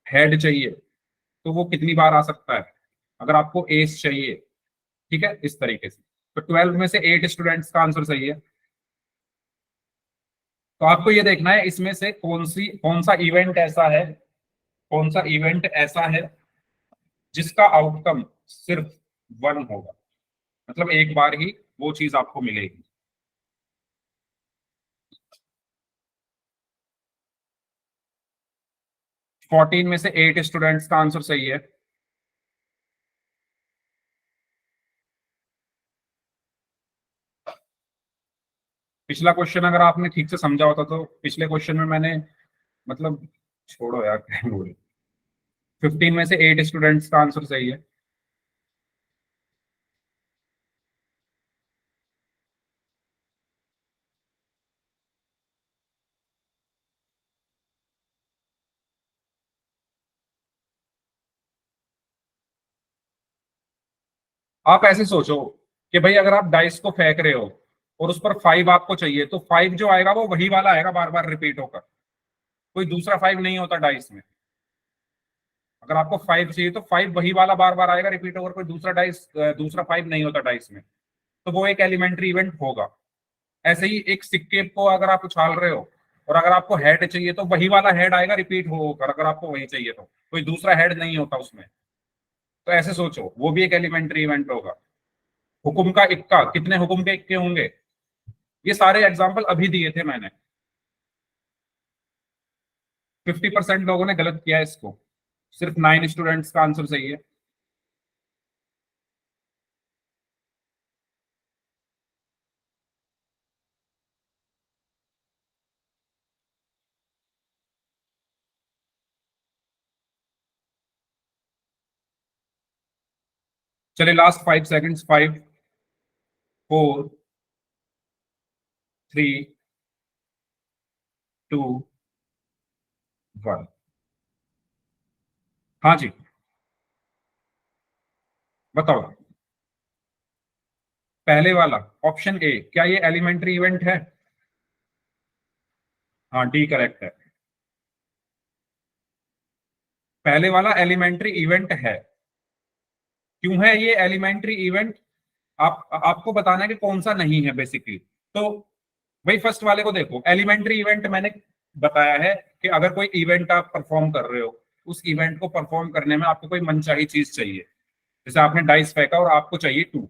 हेड चाहिए तो वो कितनी बार आ सकता है, अगर आपको एस चाहिए। ठीक है, इस तरीके से। तो 12 में से 8 स्टूडेंट्स का आंसर सही है। तो आपको ये देखना है इसमें से कौन सा इवेंट ऐसा है, कौन सा इवेंट ऐसा है जिसका आउटकम सिर्फ 1 होगा, मतलब एक बार ही वो चीज आपको मिलेगी। फोर्टीन में से 8 स्टूडेंट्स का आंसर सही है। पिछला क्वेश्चन अगर आपने ठीक से समझा होता तो पिछले क्वेश्चन में मैंने, मतलब छोड़ो यार क्या बोले। 15 में से 8 स्टूडेंट्स का आंसर सही है। आप ऐसे सोचो कि भाई अगर आप डाइस को फेंक रहे हो और उस पर 5 आपको चाहिए, तो 5 जो आएगा वो वही वाला आएगा, बार बार रिपीट होकर। कोई दूसरा 5 नहीं होता डाइस में। अगर आपको 5 चाहिए तो 5 वही वाला बार बार आएगा रिपीट होकर, कोई दूसरा 5 नहीं होता डाइस में। तो वो एक एलिमेंट्री इवेंट होगा। ऐसे ही एक सिक्के को अगर आप उछाल रहे हो और अगर आपको हेड चाहिए तो वही वाला हेड आएगा रिपीट होकर, अगर आपको वही चाहिए तो कोई दूसरा हेड नहीं होता उसमें। तो ऐसे सोचो, वो भी एक एलिमेंट्री इवेंट होगा। हुकुम का इक्का, कितने हुकुम के इक्के होंगे? ये सारे एग्जाम्पल अभी दिए थे मैंने। 50% लोगों ने गलत किया है इसको, सिर्फ 9 स्टूडेंट्स का आंसर सही है। चलिए लास्ट 5 सेकंड्स, 5 4 3 2 1। हाँ जी, बताओ। पहले वाला ऑप्शन ए, क्या ये एलिमेंट्री इवेंट है? हाँ, डी करेक्ट है। पहले वाला एलिमेंट्री इवेंट है। क्यों है ये एलिमेंट्री इवेंट? आपको बताना है कि कौन सा नहीं है बेसिकली। तो भाई फर्स्ट वाले को देखो, एलिमेंट्री इवेंट मैंने बताया है कि अगर कोई इवेंट आप परफॉर्म कर रहे हो, उस इवेंट को परफॉर्म करने में आपको कोई मनचाही चीज चाहिए। जैसे आपने डाइस फेंका और आपको चाहिए 2,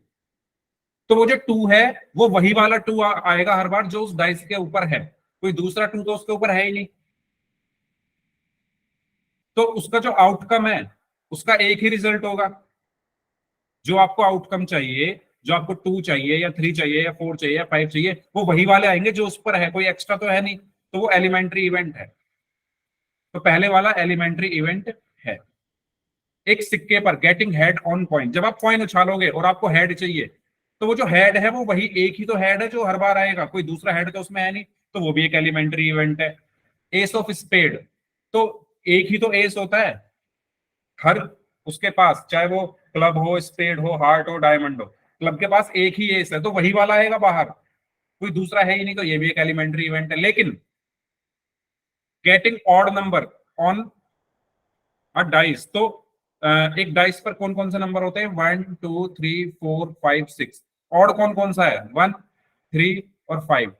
तो वो जो 2 है, वो वही वाला 2 आएगा हर बार जो उस डाइस के ऊपर है। कोई दूसरा 2 तो उसके ऊपर है ही नहीं। तो उसका जो आउटकम है, उसका एक ही रिजल्ट होगा। जो आपको आउटकम चाहिए, जो आपको 2 चाहिए या 3 चाहिए या 4 चाहिए या 5 चाहिए, वो वही वाले आएंगे जो उस पर है, कोई एक्स्ट्रा तो है नहीं। तो वो एलिमेंट्री इवेंट है। तो पहले वाला एलिमेंट्री इवेंट है। एक सिक्के पर गेटिंग हेड ऑन कॉइन, जब आप कॉइन उछालोगे और आपको हेड चाहिए, तो वो जो हेड है वो वही एक ही तो हेड है जो हर बार आएगा, कोई दूसरा हेड तो उसमें है नहीं। तो वो भी एक एलिमेंट्री इवेंट है। एस ऑफ स्पेड, तो एक ही तो एस होता है हर उसके पास, चाहे वो क्लब हो, स्पेड हो, हार्ट हो, डायमंड हो, क्लब के पास एक ही एस है तो वही वाला आएगा बाहर, कोई दूसरा है ही नहीं। तो ये भी एक एलिमेंट्री इवेंट है। लेकिन getting odd number on dice, तो एक डाइस पर कौन कौन से नंबर होते हैं? 1 2 3 4 5 6। ऑड कौन कौन सा है? 1 3 और 5।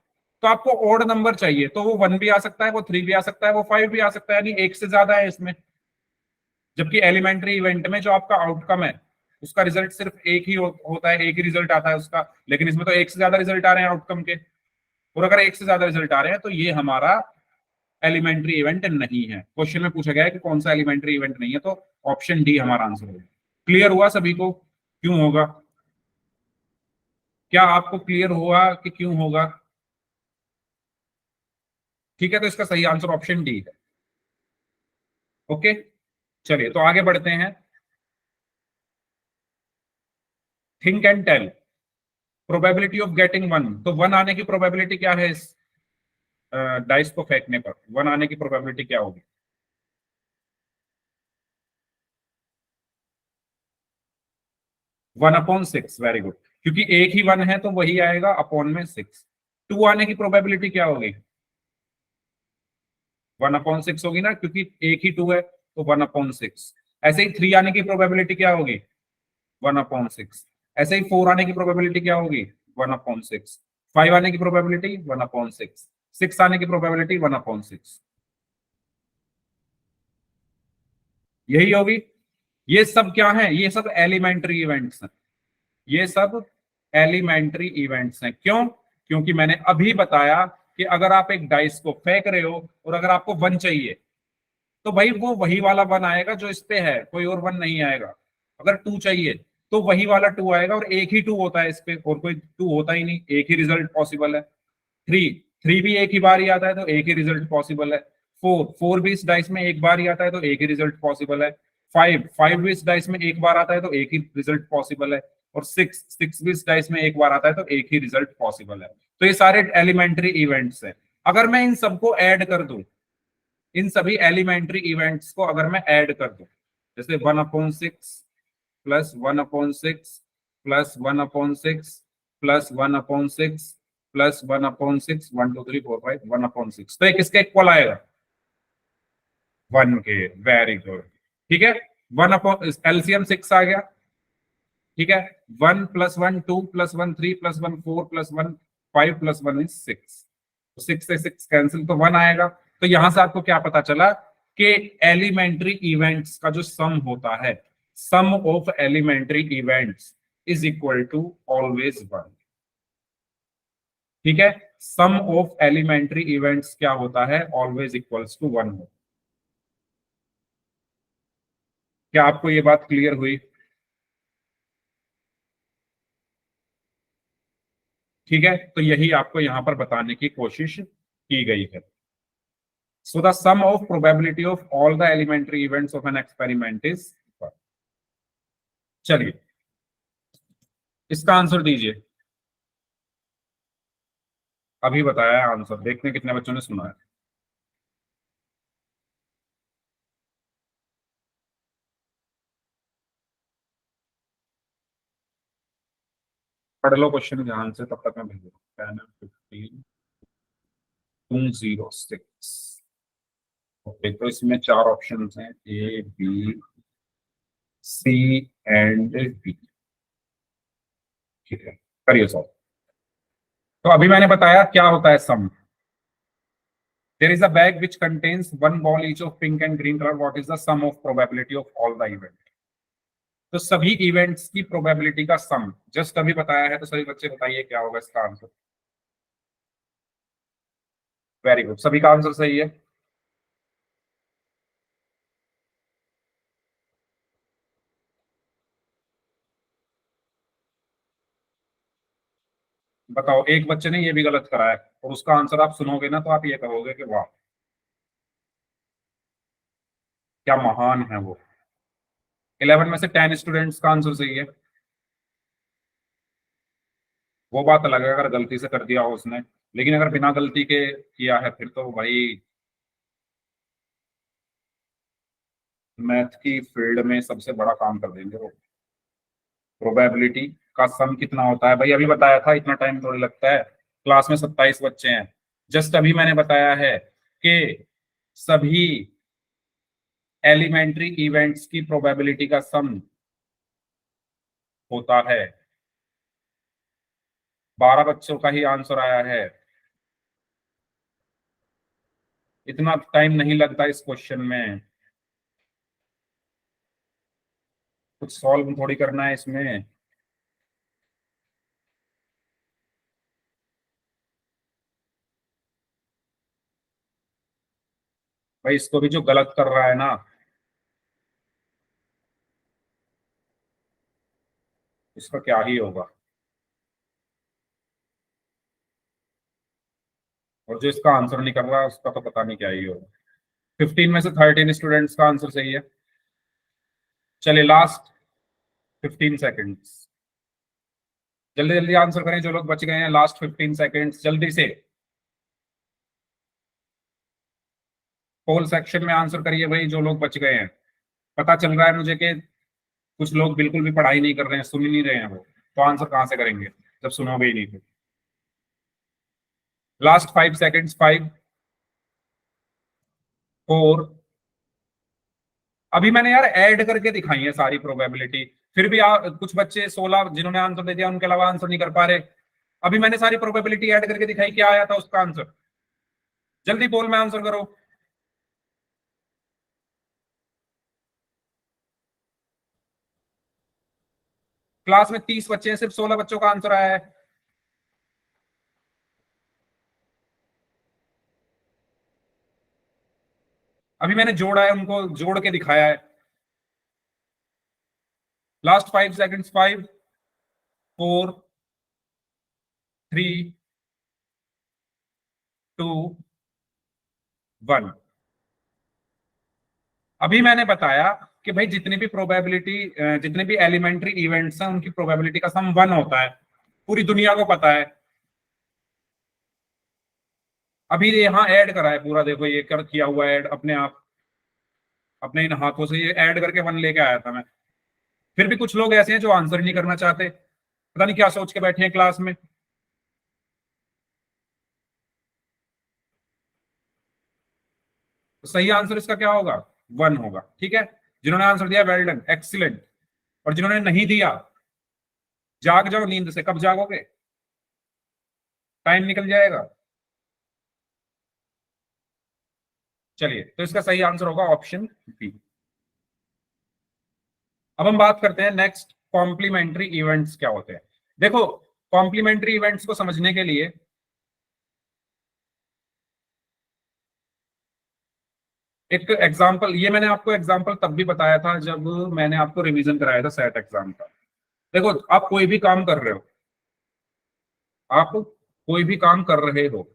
तो आपको ऑड नंबर चाहिए, तो वो 1 भी आ सकता है, वो 3 भी आ सकता है, वो 5 भी आ सकता है, यानी एक से ज्यादा है इसमें। जबकि एलिमेंट्री इवेंट में जो आपका आउटकम है, उसका रिजल्ट सिर्फ एक ही होता है, एक ही रिजल्ट आता है उसका। लेकिन इसमें तो एक से ज्यादा रिजल्ट आ रहे हैं आउटकम के। और अगर एक से ज्यादा रिजल्ट आ रहे हैं तो ये हमारा एलिमेंट्री इवेंट नहीं है। क्वेश्चन में पूछा गया है कि कौन सा एलिमेंट्री इवेंट नहीं है, तो ऑप्शन डी हमारा आंसर होगा। क्लियर हुआ सभी को क्यों होगा? क्या आपको क्लियर हुआ कि क्यों होगा? ठीक है, तो इसका सही आंसर ऑप्शन डी है। ओके, चलिए तो आगे बढ़ते हैं। Think and tell, probability of getting 1। तो 1 आने की प्रोबेबिलिटी क्या है? इस डाइस को फेंकने पर 1 आने की प्रोबेबिलिटी क्या होगी? 1/6। वेरी गुड, क्योंकि एक ही 1 है तो वही आएगा अपॉन में 6। 2 आने की प्रोबेबिलिटी क्या होगी? 1/6 होगी ना, क्योंकि एक ही 2 है तो 1/6। ऐसे ही 3 आने की प्रोबेबिलिटी क्या होगी? 1/6। ऐसे ही 4 आने की प्रोबेबिलिटी क्या होगी? 1/6। 5 आने की प्रोबेबिलिटी 1/6। 6 आने की प्रोबेबिलिटी 1/6। यही होगी। ये सब क्या है? ये सब एलिमेंट्री इवेंट्स हैं। ये सब एलिमेंट्री इवेंट्स हैं। क्यों? क्योंकि मैंने अभी बताया कि अगर आप एक डाइस को फेंक रहे हो और अगर आपको 1 चाहिए, तो भाई वो वही वाला 1 आएगा जो इस पे है, कोई और 1 नहीं आएगा। अगर 2 चाहिए तो वही वाला 2 आएगा, और एक ही 2 होता है इस पे, और कोई 2 होता ही नहीं। एक ही रिजल्ट पॉसिबल है। 3 भी एक ही बार ही आता है तो एक ही रिजल्ट पॉसिबल है। 4 भी इस डाइस में एक बार ही आता है तो एक ही रिजल्ट पॉसिबल है। 5 भी इस डाइस में एक बार आता है तो एक ही रिजल्ट पॉसिबल है। और 6 भी इस डाइस में एक बार आता है तो एक ही रिजल्ट पॉसिबल है। तो ये सारे एलिमेंट्री इवेंट्स हैं। अगर मैं इन सबको ऐड कर दूं, इन सभी एलिमेंट्री इवेंट्स को अगर मैं ऐड कर दूं, जैसे 1/6 +1/6 +1/6 +1/6 +1/6, 1 2 3 4 5, 1/6, तो ये किसके इक्वल आएगा? 1 के। Very good. ठीक है, 1 एलसीएम 6 आ गया। ठीक है, 1 +1 2 +1 3 +1 4 +1 5 +1 इज 6। 6 से 6 कैंसिल तो 1 आएगा। तो यहां से आपको क्या पता चला कि एलिमेंट्री इवेंट्स का जो सम होता है, sum of elementary events is equal to always 1। ठीक है, सम ऑफ एलिमेंट्री इवेंट्स क्या होता है? ऑलवेज इक्वल्स टू 1 हो। क्या आपको ये बात क्लियर हुई? ठीक है, तो यही आपको यहां पर बताने की कोशिश की गई है। So the sum of probability of all the elementary events of an experiment is 1। चलिए, इसका आंसर दीजिए। अभी बताया है आंसर, देखने कितने बच्चों ने सुना है। पढ़ लो क्वेश्चन ध्यान से, तब तक मैं भेज रहा हूँ। 206। ओके, तो इसमें चार ऑप्शन हैं, A B C and D. ठीक है, करिए सॉल्व। तो अभी मैंने बताया क्या होता है sum. There is a bag which contains one ball each of pink and green colour, what is the sum of probability of all the event. तो सभी इवेंट्स की प्रोबेबिलिटी का सम जस्ट अभी बताया है, तो सभी बच्चे बताइए क्या होगा इसका आंसर। वेरी गुड, सभी का आंसर सही है। बताओ, एक बच्चे ने ये भी गलत करा है और उसका आंसर आप सुनोगे ना तो आप ये कहोगे कि वाह क्या महान है वो। 11 में से 10 स्टूडेंट्स का आंसर सही है। वो बात अलग है अगर गलती से कर दिया हो उसने, लेकिन अगर बिना गलती के किया है फिर तो भाई मैथ की फील्ड में सबसे बड़ा काम कर देंगे वो। प्रोबेबिलिटी का सम कितना होता है भाई, अभी बताया था, इतना टाइम थोड़ी लगता है। क्लास में 27 बच्चे हैं, जस्ट अभी मैंने बताया है कि सभी एलिमेंट्री इवेंट्स की प्रोबेबिलिटी का सम होता है। 12 बच्चों का ही आंसर आया है। इतना टाइम नहीं लगता इस क्वेश्चन में, कुछ सॉल्व थोड़ी करना है इसमें। भाई इसको भी जो गलत कर रहा है ना, इसका क्या ही होगा। और जो इसका आंसर नहीं कर रहा है उसका तो पता नहीं क्या ही होगा। 15 में से 13 स्टूडेंट्स का आंसर सही है। चलिए लास्ट 15 सेकेंड्स, जल्दी जल्दी आंसर करें जो लोग बच गए हैं। लास्ट 15 सेकेंड्स जल्दी से पोल सेक्शन में आंसर करिए भाई, जो लोग बच गए हैं। पता चल रहा है मुझे कि कुछ लोग बिल्कुल भी पढ़ाई नहीं कर रहे हैं, सुन ही नहीं रहे हैं वो, तो आंसर कहां से करेंगे जब सुनोगे ही नहीं तो। Last 5 seconds, 5 4। अभी मैंने यार ऐड करके दिखाई है सारी प्रोबेबिलिटी, फिर भी कुछ बच्चे 16 जिन्होंने आंसर दे दिया उनके अलावा आंसर नहीं कर पा रहे। अभी मैंने सारी प्रोबेबिलिटी ऐड करके दिखाई, क्या आया था उसका आंसर। जल्दी पोल में आंसर करो। क्लास में 30 बच्चे हैं, सिर्फ 16 बच्चों का आंसर आया है। अभी मैंने जोड़ा है, उनको जोड़ के दिखाया है। Last 5 seconds, 5 4 3 2 1। अभी मैंने बताया कि भाई जितनी भी प्रोबेबिलिटी, जितने भी एलिमेंट्री इवेंट्स हैं उनकी प्रोबेबिलिटी का सम 1 होता है, पूरी दुनिया को पता है। अभी यहाँ ऐड करा है पूरा, देखो ये कर किया हुआ ऐड अपने आप, अपने इन हाथों से ये ऐड करके 1 लेके आया था मैं। फिर भी कुछ लोग ऐसे हैं जो आंसर ही नहीं करना चाहते, पता नहीं क्या सोच के बैठे हैं क्लास में। तो सही आंसर इसका क्या होगा, 1 होगा। ठीक है, जिन्होंने आंसर दिया वेल डन, एक्सीलेंट। और जिन्होंने नहीं दिया, जाग जाओ नींद से। कब जागोगे, टाइम निकल जाएगा। चलिए, तो इसका सही आंसर होगा ऑप्शन बी। अब हम बात करते हैं नेक्स्ट, कॉम्प्लीमेंट्री इवेंट्स क्या होते हैं। देखो, कॉम्प्लीमेंट्री इवेंट्स को समझने के लिए एक एग्जांपल, ये मैंने आपको एग्जांपल तब भी बताया था जब मैंने आपको रिवीजन कराया था सेट एग्जाम का। देखो, आप कोई भी काम कर रहे हो, आप कोई भी काम कर रहे हो,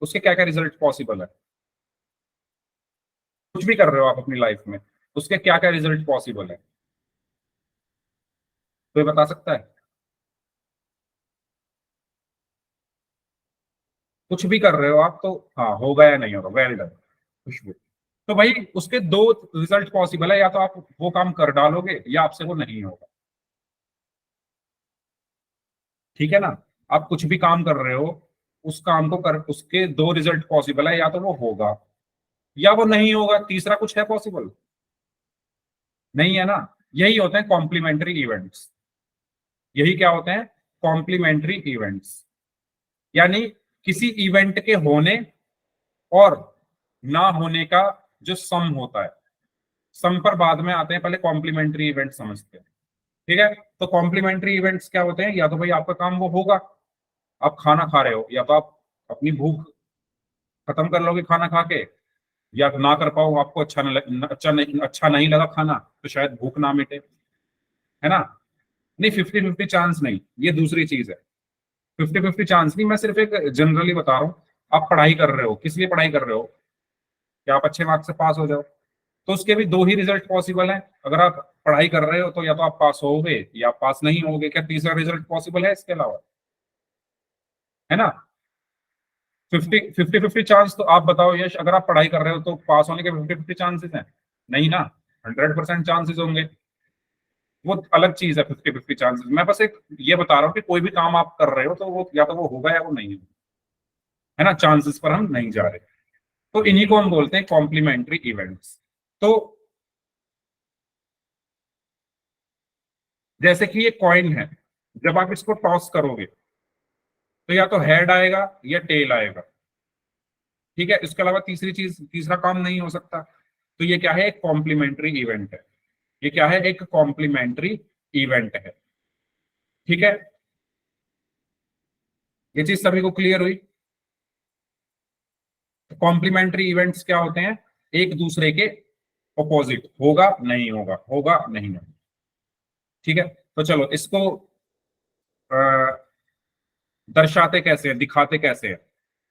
उसके क्या क्या रिजल्ट पॉसिबल है। कुछ भी कर रहे हो आप अपनी लाइफ में, उसके क्या क्या रिजल्ट पॉसिबल है, कोई बता सकता है। कुछ भी कर रहे हो आप तो, हाँ होगा या नहीं होगा, वेल डन, खुशबू। तो भाई उसके दो रिजल्ट पॉसिबल है, या तो आप वो काम कर डालोगे या आपसे वो नहीं होगा। ठीक है ना। आप कुछ भी काम कर रहे हो, उस काम को कर, उसके दो रिजल्ट पॉसिबल है, या तो वो होगा या वो नहीं होगा, तीसरा कुछ है पॉसिबल? नहीं है ना। यही होते हैं कॉम्प्लीमेंट्री इवेंट्स। यही क्या होते हैं? Complementary events. यानी किसी इवेंट के होने और ना होने का जो सम होता है। सम पर बाद में आते हैं, पहले कॉम्प्लीमेंट्री इवेंट समझते हैं। ठीक है। तो कॉम्प्लीमेंट्री इवेंट्स क्या होते हैं? या तो भाई आपका काम वो होगा, आप खाना खा रहे हो, या तो आप अपनी भूख खत्म कर लोगे खाना खा के, या ना कर पाओ, आपको अच्छा नहीं लगा खाना, तो शायद भूख ना मिटे, है ना। नहीं, 50-50 चांस नहीं, ये दूसरी चीज है। 50-50 चांस नहीं, मैं सिर्फ एक जनरली बता रहा हूँ। आप पढ़ाई कर रहे हो, किस लिए पढ़ाई कर रहे हो? कि आप अच्छे मार्क्स से पास हो जाओ। तो उसके भी दो ही रिजल्ट पॉसिबल हैं। अगर आप पढ़ाई कर रहे हो तो या तो आप पास होगे या आप पास नहीं होगे। क्या तीसरा रिजल्ट पॉसिबल है इसके अलावा? है ना। 50-50 चांस। तो आप बताओ यश, अगर आप पढ़ाई कर रहे हो तो पास होने के 50-50 चांसेस हैं? नहीं ना, 100% चांसेस होंगे। वो अलग चीज है 50-50 चांसेस। मैं बस एक ये बता रहा हूँ कि कोई भी काम आप कर रहे हो तो वो या तो वो होगा या वो नहीं होगा, है ना। चांसेस पर हम नहीं जा रहे। तो इन्हीं को हम बोलते हैं कॉम्प्लीमेंट्री इवेंट्स। तो जैसे कि ये कॉइन है, जब आप इसको टॉस करोगे तो या तो हेड आएगा या टेल आएगा। ठीक है। इसके अलावा तीसरी चीज, तीसरा काम नहीं हो सकता। तो ये क्या है? एक कॉम्प्लीमेंट्री इवेंट है। ये क्या है? एक कॉम्प्लीमेंट्री इवेंट है। ठीक है। ये चीज सभी को क्लियर हुई? कॉम्प्लीमेंट्री इवेंट्स क्या होते हैं? एक दूसरे के ऑपोजिट, होगा नहीं होगा, होगा नहीं होगा। ठीक है। तो चलो इसको दर्शाते कैसे हैं, दिखाते कैसे हैं।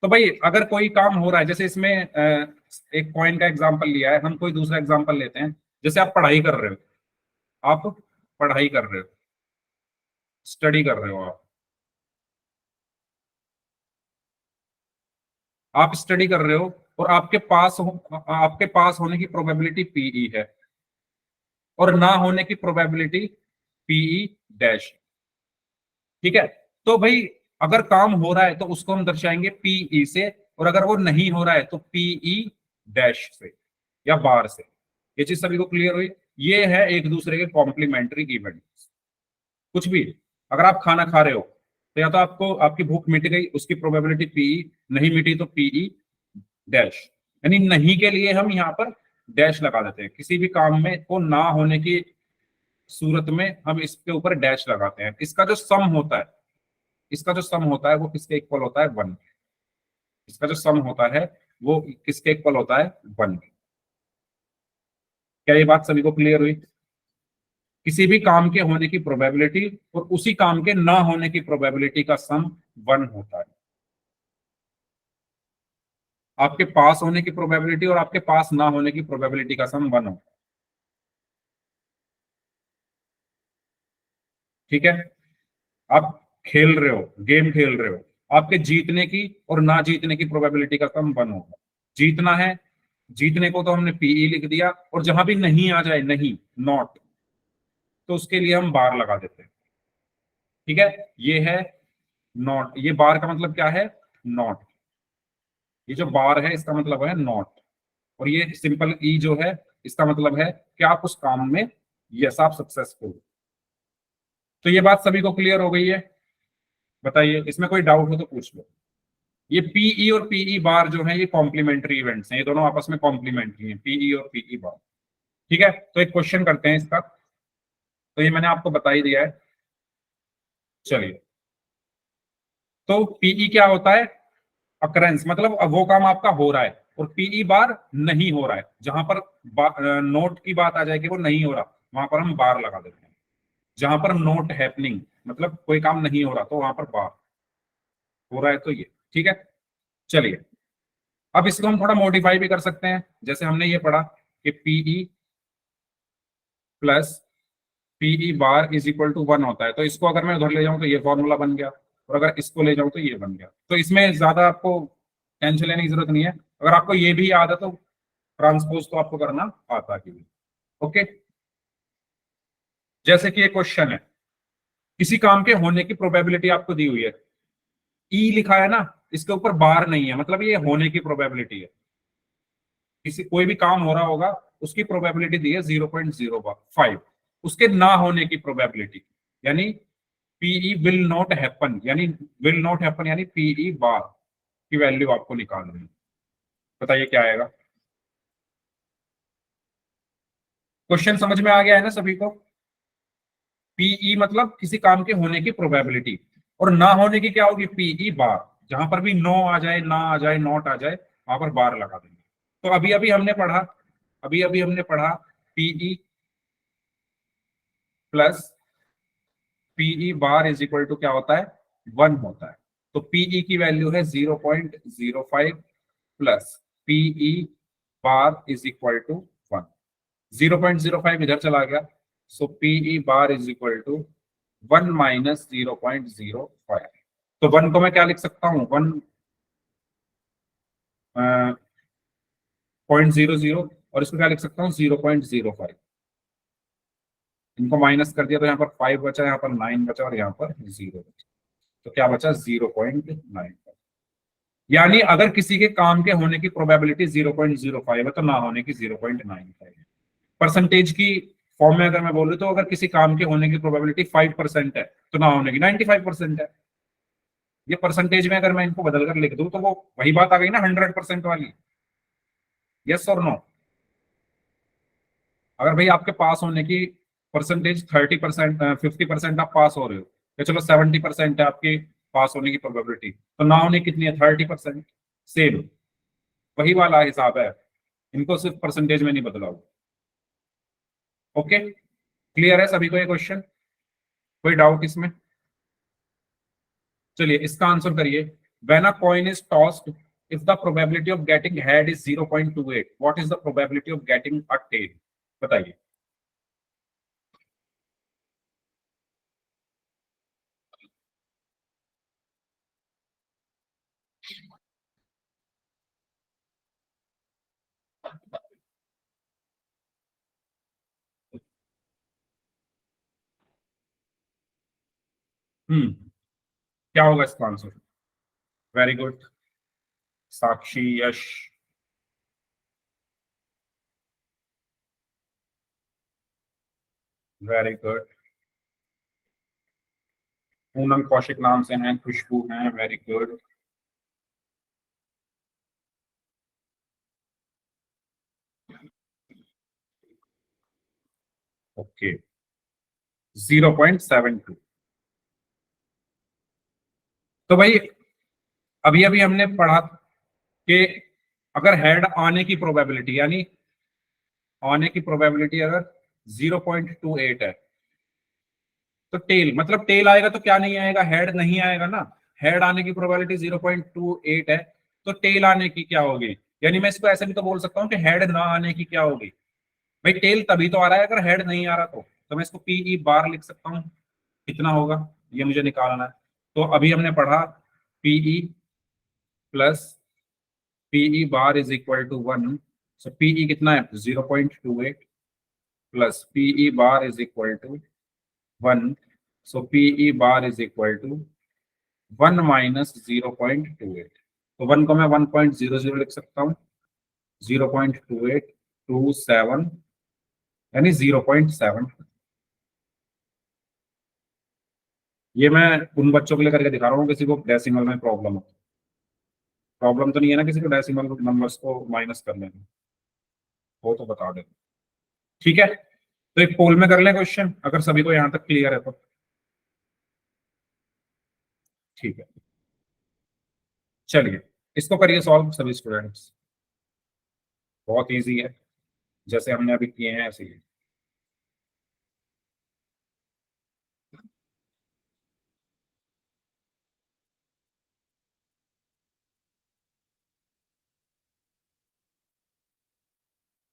तो भाई अगर कोई काम हो रहा है, जैसे इसमें एक कॉइन का एग्जांपल लिया है, हम कोई दूसरा एग्जांपल लेते हैं। जैसे आप पढ़ाई कर रहे हो, आप पढ़ाई कर रहे हो, स्टडी कर रहे हो, आप स्टडी कर रहे हो, और आपके पास होने की प्रोबेबिलिटी पीई है, और ना होने की प्रोबेबिलिटी पीई डैश। ठीक है। तो भाई अगर काम हो रहा है तो उसको हम दर्शाएंगे पीई से, और अगर वो नहीं हो रहा है तो पीई डैश से या बार से। ये चीज सभी को क्लियर हुई? ये है एक दूसरे के कॉम्प्लीमेंट्री इवेंट्स। कुछ भी, अगर आप खाना खा रहे हो तो या तो आपको आपकी भूख मिट गई, उसकी प्रोबेबिलिटी पीई, नहीं मिटी तो पीई डैश। यानी नहीं के लिए हम यहाँ पर डैश लगा देते हैं। किसी भी काम में को ना होने की सूरत में हम इसके ऊपर डैश लगाते हैं। इसका जो सम होता है, इसका जो सम होता है वो किसके इक्वल होता है? 1। इसका जो सम होता है वो किसके इक्वल होता है? 1। क्या ये बात सभी को क्लियर हुई? किसी भी काम के होने की प्रोबेबिलिटी और उसी काम के ना होने की प्रोबेबिलिटी का सम 1 होता है। आपके पास होने की प्रोबेबिलिटी और आपके पास ना होने की प्रोबेबिलिटी का सम 1 होता है। ठीक है। आप खेल रहे हो, गेम खेल रहे हो, आपके जीतने की और ना जीतने की प्रोबेबिलिटी का सम 1 होगा। जीतना है, जीतने को तो हमने पीई लिख दिया, और जहां भी नहीं आ जाए, नहीं, नॉट, तो उसके लिए हम बार लगा देते हैं। ठीक है। ये है नॉट। ये बार का मतलब क्या है? नॉट। ये जो बार है इसका मतलब है नॉट। और ये सिंपल ई जो है, इसका मतलब है कि आप उस काम में यस, आप सक्सेसफुल। तो ये बात सभी को क्लियर हो गई है? बताइए, इसमें कोई डाउट हो तो पूछ लो। ये पीई और पीई बार जो है ये कॉम्प्लीमेंट्री इवेंट्स हैं, ये दोनों आपस में कॉम्प्लीमेंट्री हैं, पीई और पीई बार। ठीक है। तो एक क्वेश्चन करते हैं इसका। तो ये मैंने आपको बता ही दिया है। चलिए, तो पीई क्या होता है? अकरेंस, मतलब अब वो काम आपका हो रहा है, और पीई बार नहीं हो रहा है। जहां पर नोट की बात आ जाएगी, वो नहीं हो रहा, वहां पर हम बार लगा देते हैं। जहां पर नोट हैपनिंग, मतलब कोई काम नहीं हो रहा, तो वहां पर बार हो रहा है, तो ये। ठीक है। चलिए, अब इसको हम थोड़ा मॉडिफाई भी कर सकते हैं। जैसे हमने ये पढ़ा कि P E plus PE bar is equal to 1 होता है, तो इसको अगर मैं उधर ले जाऊं तो ये फॉर्मूला बन गया, और अगर इसको ले जाऊं तो ये बन गया। तो इसमें ज्यादा आपको टेंशन लेने की जरूरत नहीं है। अगर आपको ये भी याद है तो ट्रांसपोज तो आपको करना आता ही। ओके। जैसे कि ये क्वेश्चन है, किसी काम के होने की प्रोबेबिलिटी आपको दी हुई है, ई लिखा है ना, इसके ऊपर बार नहीं है, मतलब ये होने की प्रोबेबिलिटी है। किसी कोई भी काम हो रहा होगा, उसकी प्रोबेबिलिटी दी है 0.05, उसके ना होने की प्रोबेबिलिटी, यानी पीई विल नॉट हैपन, यानी विल नॉट हैपन यानी पीई बार की वैल्यू आपको निकालनी है। बताइए क्या आएगा। क्वेश्चन समझ में आ गया है ना सभी को। पीई मतलब किसी काम के होने की प्रोबेबिलिटी, और ना होने की क्या होगी, पीई बार। जहां पर भी नो आ जाए, ना आ जाए, नॉट आ जाए, वहां पर बार लगा देंगे। तो अभी अभी हमने पढ़ा P E plus PE bar is equal to क्या होता है, 1 होता है। तो पीई की वैल्यू है 0.05 plus PE bar is equal to 1। 0.05 इधर चला गया, so PE bar is equal to 1 minus 0.05। तो 1 को मैं क्या लिख सकता हूँ, 1.00, और इसको क्या लिख सकता हूँ, 0.05। इनको माइनस कर दिया तो यहाँ पर 5 बचा, यहाँ पर 9 बचा, और यहाँ पर 0 बचा। तो क्या बचा, 0.9। यानी अगर किसी के काम के होने की प्रोबेबिलिटी 0.05 है तो ना होने की 0.95 है। परसेंटेज की फॉर्म में अगर मैं बोलूँ तो अगर किसी काम के होने की प्रोबेबिलिटी 5% है तो ना होने की 95% है। ये परसेंटेज में अगर मैं इनको बदल कर लिख दूं तो वो वही बात आ गई ना, 100% वाली। यस और नो। अगर भाई आपके पास होने की परसेंटेज 30%, 50% आप पास हो रहे हो, या चलो 70% है आपके पास होने की प्रोबेबिलिटी, तो ना होने कितनी है, 30%। सेम वही वाला हिसाब है, इनको सिर्फ परसेंटेज में नहीं बदला हुआ। ओके, क्लियर है सभी को ये क्वेश्चन, कोई डाउट इसमें। चलिए इसका आंसर करिए। When a coin is tossed, if the probability of getting head is 0.28, what is the probability of getting a tail, बताइए। क्या होगा इसका आंसर। Very good, Sakshi, Yash, very good. Poonam Kaushik नाम से हैं, खुशबू हैं, वेरी गुड। ओके, 0.72। तो भाई अभी अभी हमने पढ़ा कि अगर हेड आने की प्रोबेबिलिटी, यानी आने की प्रोबेबिलिटी अगर 0.28 है, तो टेल मतलब टेल आएगा तो क्या नहीं आएगा, हेड नहीं आएगा ना। हेड आने की प्रोबेबिलिटी 0.28 है, तो टेल आने की क्या होगी, यानी मैं इसको ऐसे भी तो बोल सकता हूँ कि हेड ना आने की क्या होगी। भाई टेल तभी तो आ रहा है अगर हेड नहीं आ रहा, तो मैं इसको पीई बार लिख सकता हूँ, कितना होगा ये मुझे निकालना है। तो अभी हमने पढ़ा P E plus PE bar is equal to 1। So P E कितना है, 0.28 plus PE bar is equal to 1। So PE bar is equal to 1 minus 0.28। तो 1 को मैं 1.00 लिख सकता हूँ, 0.2827, यानी 0.7। ये मैं उन बच्चों के लिए करके दिखा रहा हूँ किसी को डेसिमल में प्रॉब्लम हो। प्रॉब्लम तो नहीं है ना किसी को डेसिमल नंबर्स को माइनस करने में, वो तो बता दे। ठीक है, तो एक पोल में कर लें क्वेश्चन, अगर सभी को यहाँ तक क्लियर है तो। ठीक है, चलिए इसको करिए सॉल्व सभी स्टूडेंट्स। बहुत इजी है, जैसे हमने अभी किए हैं ऐसे ही।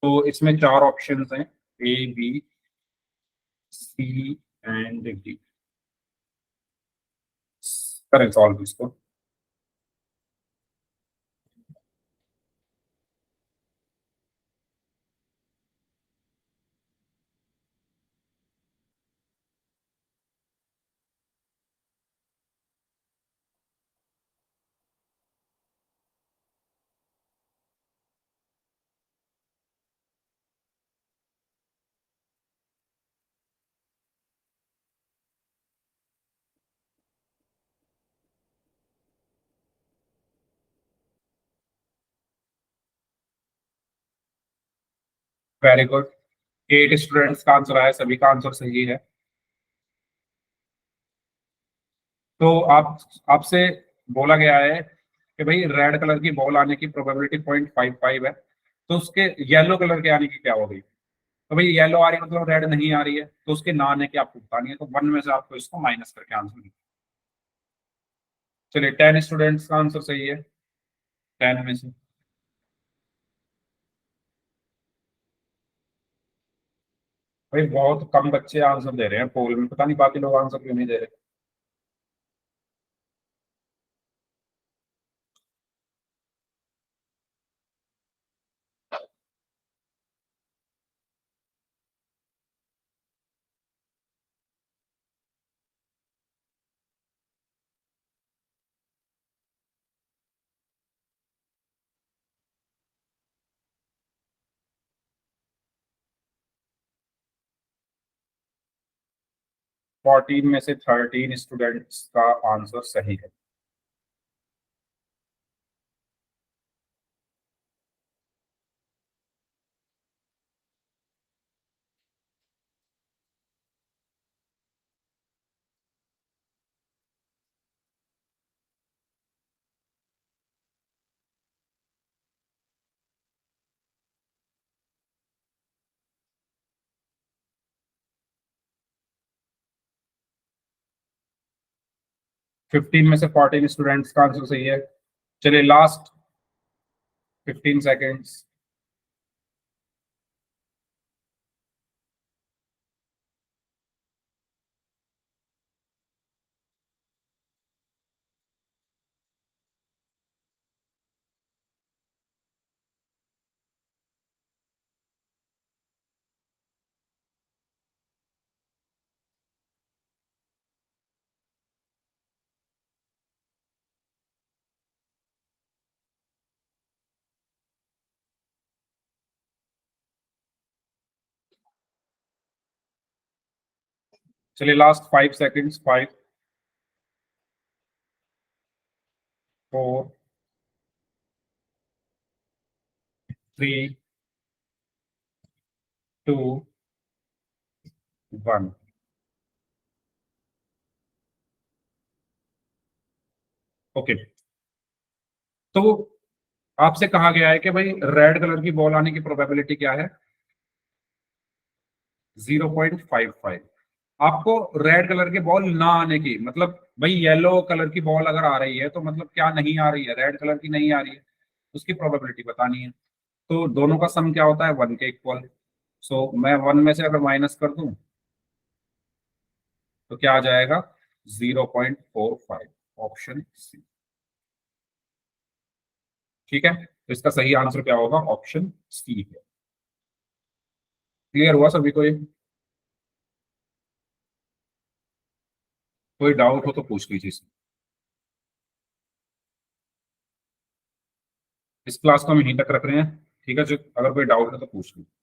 तो इसमें 4 ऑप्शंस हैं, A B C and D. करें सॉल्व इसको। Very good. 8 स्टूडेंट्स का आंसर आया, सभी का आंसर सही है। तो आपसे बोला गया है कि भाई रेड कलर की बॉल आने की प्रोबेबिलिटी 0.55 है, तो उसके येलो कलर के आने की क्या होगी? तो भाई येलो आ रही है मतलब रेड नहीं आ रही है, तो उसके ना आने की आपको बतानी है, तो 1 में से आपको इसको माइनस करके आंसर लिखना। चलिए 10 स्टूडेंट्स का आंसर सही है, 10 में से। भाई बहुत कम बच्चे आंसर दे रहे हैं पोल में, पता नहीं बाकी लोग आंसर क्यों नहीं दे रहे। 14 में से 13 स्टूडेंट्स का आंसर सही है। फिफ्टीन में से 14 स्टूडेंट्स का आंसर सही है। चलिए लास्ट 15 सेकेंड्स। चलिए लास्ट 5 सेकेंड्स। 5, 4, 3, 2, 1। ओके, तो आपसे कहा गया है कि भाई रेड कलर की बॉल आने की प्रोबेबिलिटी क्या है? 0.55। आपको रेड कलर की बॉल ना आने की मतलब भाई येलो कलर की बॉल अगर आ रही है तो मतलब क्या नहीं आ रही है, रेड कलर की नहीं आ रही है, उसकी प्रोबेबिलिटी बतानी है। तो दोनों का सम क्या होता है? 1 के इक्वल। सो मैं 1 में से अगर माइनस कर दूं तो क्या आ जाएगा? 0.45, ऑप्शन सी। ठीक है, तो इसका सही आंसर क्या होगा? ऑप्शन सी है। क्लियर हुआ सभी को ये? कोई डाउट हो तो पूछ लीजिए। इस क्लास को हम यहीं तक रख रहे हैं। ठीक है, जो अगर कोई डाउट है तो पूछ लीजिए।